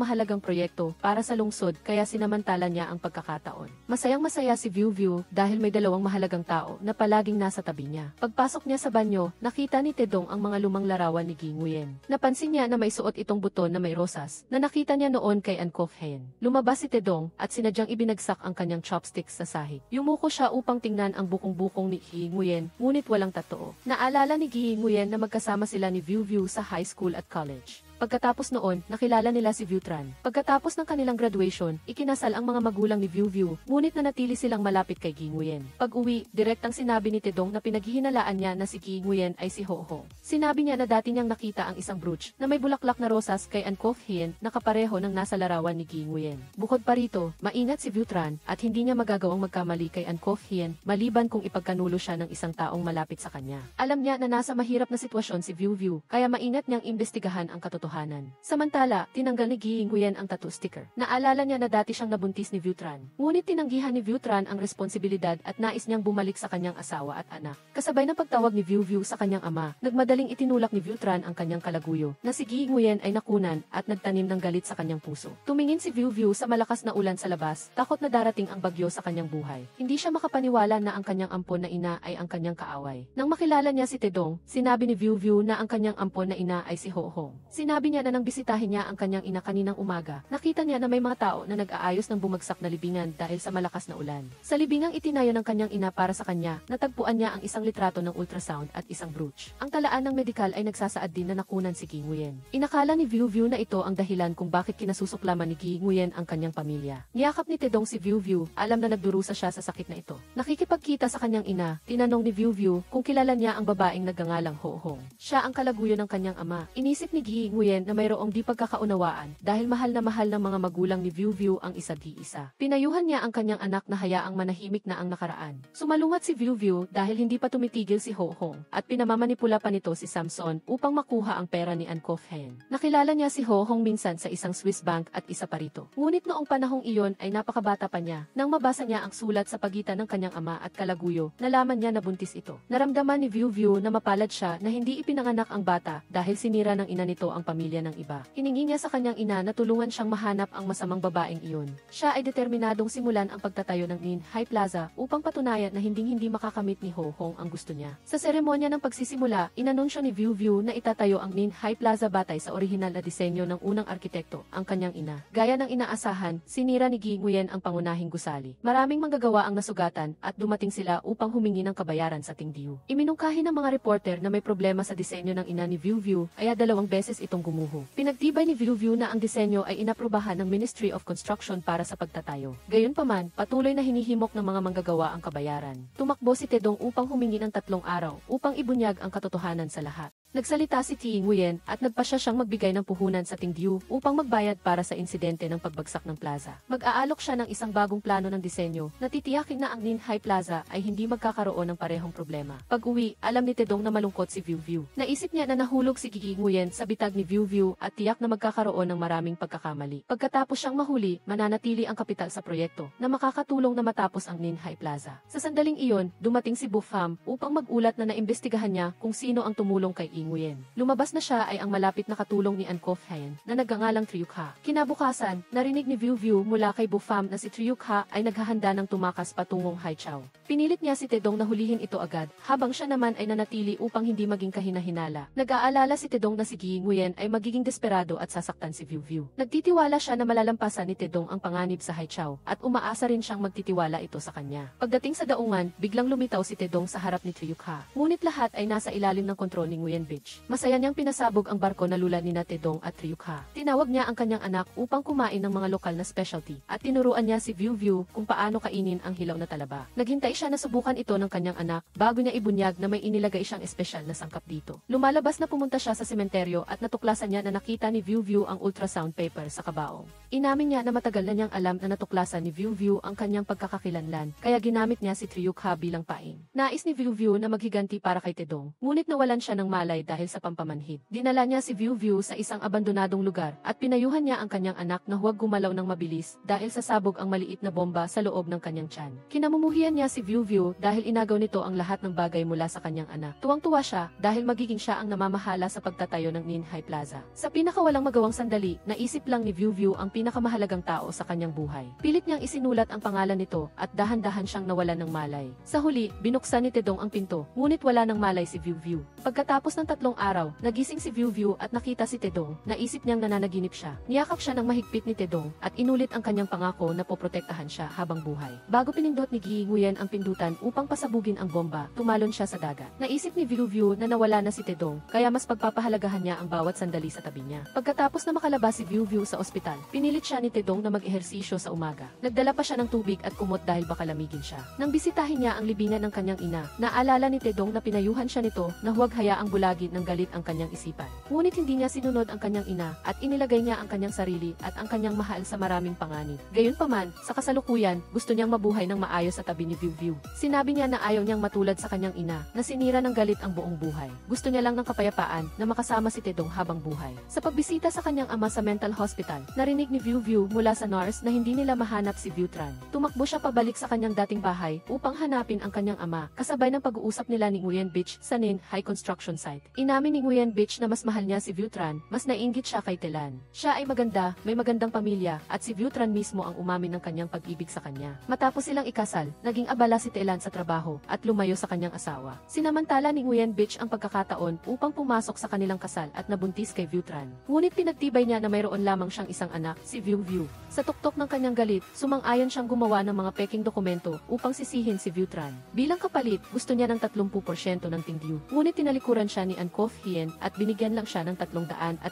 [SPEAKER 1] mahalagang proyekto para sa lungsod kaya sinamantala niya ang pagkakataon. Masayang-masaya si View dahil may dalawang mahalagang tao na palaging nasa tabi niya. Pagpasok niya sa banyo, nakita ni Tedong ang mga lumang larawan ni Gi Nguyen. Napansin niya na may suot itong buton na may rosas na nakita niya noon kay Ankof Hen. Lumabas si Tedong at sinadyang ibinagsak ang kanyang chopsticks sa sahig. Yumuko siya upang tingnan ang bukong-bukong ni Gi Nguyen, ngunit walang totoo. Naalala ni Gi Nguyen na magkasama sila ni View sa high school at college. Pagkatapos noon, nakilala nila si Viewtran. Pagkatapos ng kanilang graduation, ikinasal ang mga magulang ni View, ngunit nanatili silang malapit kay Gi Nguyen. Pag-uwi, direktang sinabi ni Tedong na pinaghihinalaan niya na si Gi Nguyen ay si Ho. Sinabi niya na dati niyang nakita ang isang brooch na may bulaklak na rosas kay Ankof Hen na kapareho ng nasa larawan ni Gi Nguyen. Bukod pa rito, maingat si Viewtran at hindi niya magagawang magkamali kay Ankof Hen maliban kung ipagkanulo siya ng isang taong malapit sa kanya. Alam niya na nasa mahirap na sitwasyon si View, kaya maingat niyang imbestigahan ang katotohanan. Samantala, tinanggal ni Gi Nguyen ang tattoo sticker. Naalala niya na dati siyang nabuntis ni Viewtran. Ngunit tinanggihan ni Viewtran ang responsibilidad at nais niyang bumalik sa kanyang asawa at anak. Kasabay ng pagtawag ni View sa kanyang ama, nagmadaling itinulak ni Viewtran ang kanyang kalaguyo na si Gi Nguyen ay nakunan at nagtanim ng galit sa kanyang puso. Tumingin si View sa malakas na ulan sa labas, takot na darating ang bagyo sa kanyang buhay. Hindi siya makapaniwala na ang kanyang ampon na ina ay ang kanyang kaaway. Nang makilala niya si Tedong, sinabi ni View na ang kanyang ampon na ina ay si Ho. Sinabi niya na nang bisitahin niya ang kanyang ina kaninang umaga, nakita niya na may mga tao na nag-aayos ng bumagsak na libingan dahil sa malakas na ulan. Sa libingang itinayo ng kanyang ina para sa kanya, natagpuan niya ang isang litrato ng ultrasound at isang brooch. Ang talaan ng medikal ay nagsasaad din na nakunan si Gi Nguyen. Inakala ni View na ito ang dahilan kung bakit kinasusuklaman ni Gi Nguyen ang kanyang pamilya. Niyakap ni Tedong si View, alam na nagdurusa siya sa sakit na ito. Nakikipagkita sa kanyang ina, tinanong ni View kung kilala niya ang babaeng nagngangalang Ho. Siya ang kalaguyo ng kanyang ama. Inisip ni Gi Nguyen na mayroong di pagkakaunawaan dahil mahal na mahal ng mga magulang ni View ang isa't-isa. Pinayuhan niya ang kanyang anak na hayaang manahimik na ang nakaraan. Sumalungat si View dahil hindi pa tumitigil si Ho at pinamamanipula pa nito si Samson upang makuha ang pera ni Ankof Hen. Nakilala niya si Ho minsan sa isang Swiss bank at isa pa rito. Ngunit noong panahong iyon ay napakabata pa niya. Nang mabasa niya ang sulat sa pagitan ng kanyang ama at kalaguyo, nalaman niya na buntis ito. Naramdaman ni View na mapalad siya na hindi ipinanganak ang bata dahil sinira ng ina nito ang pamilya pamilya ng iba. Hiningi niya sa kanyang ina na tulungan siyang mahanap ang masamang babaeng iyon. Siya ay determinadong simulan ang pagtatayo ng Nin Hai Plaza upang patunayan na hindi makakamit ni Ho Hong ang gusto niya. Sa seremonya ng pagsisimula, inanunsyo ni Viu Viu na itatayo ang Nin Hai Plaza batay sa orihinal na disenyo ng unang arkitekto, ang kanyang ina. Gaya ng inaasahan, sinira ni Gi Nguyen ang pangunahing gusali. Maraming manggagawa ang nasugatan at dumating sila upang humingi ng kabayaran sa Ting Diu. Iminungkahi ng mga reporter na may problema sa disenyo ng ina ni Viu Viu, kaya 2 beses itong gumuho. Pinagtibay ni Viu Viu na ang disenyo ay inaprubahan ng Ministry of Construction para sa pagtatayo. Gayunpaman, patuloy na hinihimok ng mga manggagawa ang kabayaran. Tumakbo si Tedong upang humingi ng 3 araw upang ibunyag ang katotohanan sa lahat. Nagsalita si Ti Nguyen at nagpasya siyang magbigay ng puhunan sa Ting Diu upang magbayad para sa insidente ng pagbagsak ng plaza. Mag-aalok siya ng isang bagong plano ng disenyo na titiyakin na ang Nin Hai Plaza ay hindi magkakaroon ng parehong problema. Pag-uwi, alam ni Tedong na malungkot si Viu Viu. Naisip niya na nahulog si Gi Nguyen sa bitag ni Viu Viu at tiyak na magkakaroon ng maraming pagkakamali. Pagkatapos siyang mahuli, mananatili ang kapital sa proyekto na makakatulong na matapos ang Nin Hai Plaza. Sa sandaling iyon, dumating si Bu Pham upang magulat na naimbestigahan niya kung sino ang tumulong kay Nguyen. Lumabas na siya ay ang malapit na katulong ni An Kof Hien na nagngangalang Triuk Ha. Kinabukasan, narinig ni Viu Viu mula kay Bu Pham na si Triuk Ha ay naghahanda ng tumakas patungong Haichao. Pinilit niya si Tedong na hulihin ito agad, habang siya naman ay nanatili upang hindi maging kahinahinala. Nag-aalala si Tedong na si Gi Nguyen ay magiging desperado at sasaktan si Viu Viu. Nagtitiwala siya na malalampasan ni Tedong ang panganib sa Haichao at umaasa rin siyang magtitiwala ito sa kanya. Pagdating sa daungan, biglang lumitaw si Tedong sa harap ni Triuk Ha. Ngunit lahat ay nasa ilalim ng kontrol ni Nguyen Beach. Masaya niyang pinasabog ang barko na lula ni Tedong at Triuk Ha. Tinawag niya ang kanyang anak upang kumain ng mga lokal na specialty at tinuruan niya si Viu Viu kung paano kainin ang hilaw na talaba. Naghintay siya na subukan ito ng kanyang anak bago niya ibunyag na may inilagay siyang espesyal na sangkap dito. Lumalabas na pumunta siya sa sementeryo at natuklasan niya na nakita ni Viu Viu ang ultrasound paper sa kabaong. Inamin niya na matagal na niyang alam na natuklasan ni Viu Viu ang kanyang pagkakakilanlan, kaya ginamit niya si Triuk Ha bilang pain. Nais ni Viu Viu na maghiganti para kay Tedong, ngunit nawalan siya ng malay dahil sa pampamanhid. Dinala niya si Viu Viu sa isang abandonadong lugar at pinayuhan niya ang kanyang anak na huwag gumalaw ng mabilis dahil sasabog ang maliit na bomba sa loob ng kanyang tiyan. Kinamumuhian niya si Viu Viu dahil inagaw nito ang lahat ng bagay mula sa kanyang anak. Tuwang-tuwa siya dahil magiging siya ang namamahala sa pagtatayo ng Nin Hai Plaza. Sa pinakawalang magawang sandali, naisip lang ni Viu Viu ang pinakamahalagang tao sa kanyang buhay. Pilit niyang isinulat ang pangalan nito at dahan-dahan siyang nawalan ng malay. Sa huli, binuksan ni Tedong ang pinto, ngunit wala ng malay si Viu Viu. Pagkatapos ng 3 araw, nagising si Viu Viu at nakita si Tedong. Naisip niyang nananaginip siya. Niyakap siya ng mahigpit ni Tedong at inulit ang kanyang pangako na poprotektahan siya habang buhay. Bago pinindot ni Gi Nguyen ang pindutan upang pasabugin ang bomba, tumalon siya sa dagat. Naisip ni Viu Viu na nawala na si Tedong, kaya mas pagpapahalagahan niya ang bawat sandali sa tabi niya. Pagkatapos na makalabas si Viu Viu sa ospital, pinilit siya ni Tedong na mag-ehersisyo sa umaga. Nagdala pa siya ng tubig at kumot dahil baka lamigin siya. Nang bisitahin niya ang libingan ng kanyang ina, naalala ni Tedong na pinayuhan siya nito na huwag hayaang bulagin ng galit ang kanyang isipan. Ngunit hindi niya sinunod ang kanyang ina at inilagay niya ang kanyang sarili at ang kanyang mahal sa maraming panganib. Gayunpaman, sa kasalukuyan, gusto niyang mabuhay ng maayos sa tabi ni Viu Viu. Sinabi niya na ayaw niyang matulad sa kanyang ina na sinira ng galit ang buong buhay. Gusto niya lang ng kapayapaan na makasama si Tedong habang buhay. Sa pagbisita sa kanyang ama sa mental hospital, narinig ni Viu Viu mula sa nurse na hindi nila mahanap si Viu Tran. Tumakbo siya pabalik sa kanyang dating bahay upang hanapin ang kanyang ama, kasabay ng pag-uusap nila ni Nguyen Beach sa Nin Hai construction site. Inamin ni Nguyen Beach na mas mahal niya si Viu Tran, mas naiinggit siya kay Telan. Siya ay maganda, may magandang pamilya, at si Viu Tran mismo ang umamin ng kanyang pag-ibig sa kanya. Matapos silang ikasal, naging abala si Telan sa trabaho at lumayo sa kanyang asawa. Sinamantala ni Nguyen Beach ang pagkakataon upang pumasok sa kanilang kasal at nabuntis kay Viu Tran. Ngunit pinagtibay niya na mayroon lamang siyang isang anak, si Viu Viu. Sa tuktok ng kanyang galit, sumang-ayon siyang gumawa ng mga peking dokumento upang sisihin si Viu Tran. Bilang kapalit, gusto niya ng 30% ng Ting Diu. Ngunit tinalikuran siya ni An Kof Hien at binigyan lang siya ng 350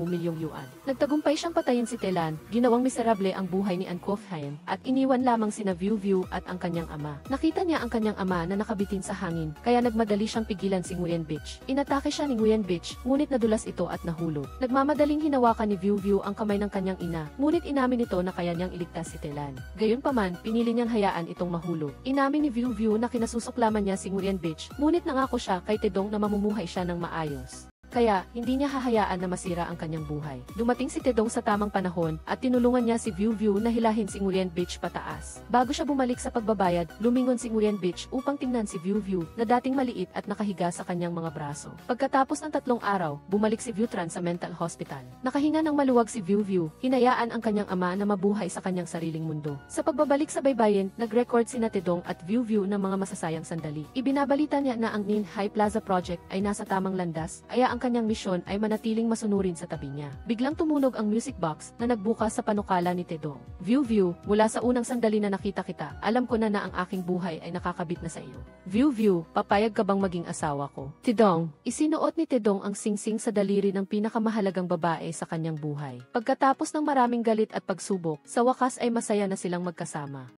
[SPEAKER 1] milyong yuan. Nagtagumpay siyang patayin si Telan, ginawang miserable ang buhay ni An Kof Hien, at iniwan lamang sina Viu Viu at ang kanyang ama. Nakita niya ang kanyang ama na nakabitin sa hangin, kaya nagmadali siyang pigilan si Nguyen Beach. Inatake siya ni Nguyen Beach, ngunit nadulas ito at nahulog. Nagmamadaling hinawakan ni Viu Viu ang kamay ng kanyang ina, ngunit inamin nito na kaya niyang iligtas si Telan. Gayunpaman, pinili niyang hayaan itong mahulog. Inamin ni Viu Viu na kinasusuklaman niya si Nguyen Beach, ngunit nangako siya kay Tedong na mamumuhay siya ng maayos. kaya hindi niya hahayaan na masira ang kanyang buhay. Dumating si Tedong sa tamang panahon at tinulungan niya si Viu Viu na hilahin si Nguyen Beach pataas. Bago siya bumalik sa pagbabayad, lumingon si Nguyen Beach upang tingnan si Viu Viu na dating maliit at nakahiga sa kanyang mga braso. Pagkatapos ng 3 araw, bumalik si Viu Tran sa mental hospital. Nakahinga ng maluwag si Viu Viu, hinayaan ang kanyang ama na mabuhay sa kanyang sariling mundo. Sa pagbabalik sa baybayin, nag-record si Tedong at Viu Viu ng mga masasayang sandali. Ibinabalita niya na ang Nin High Plaza Project ay nasa tamang landas, kaya ang kanyang misyon ay manatiling masunurin sa tabi niya. Biglang tumunog ang music box na nagbukas sa panukala ni Tedong. Viu Viu, mula sa unang sandali na nakita kita, alam ko na ang aking buhay ay nakakabit na sa iyo. Viu Viu, papayag ka bang maging asawa ko? Tedong, isinuot ni Tedong ang singsing sa daliri ng pinakamahalagang babae sa kanyang buhay. Pagkatapos ng maraming galit at pagsubok, sa wakas ay masaya na silang magkasama.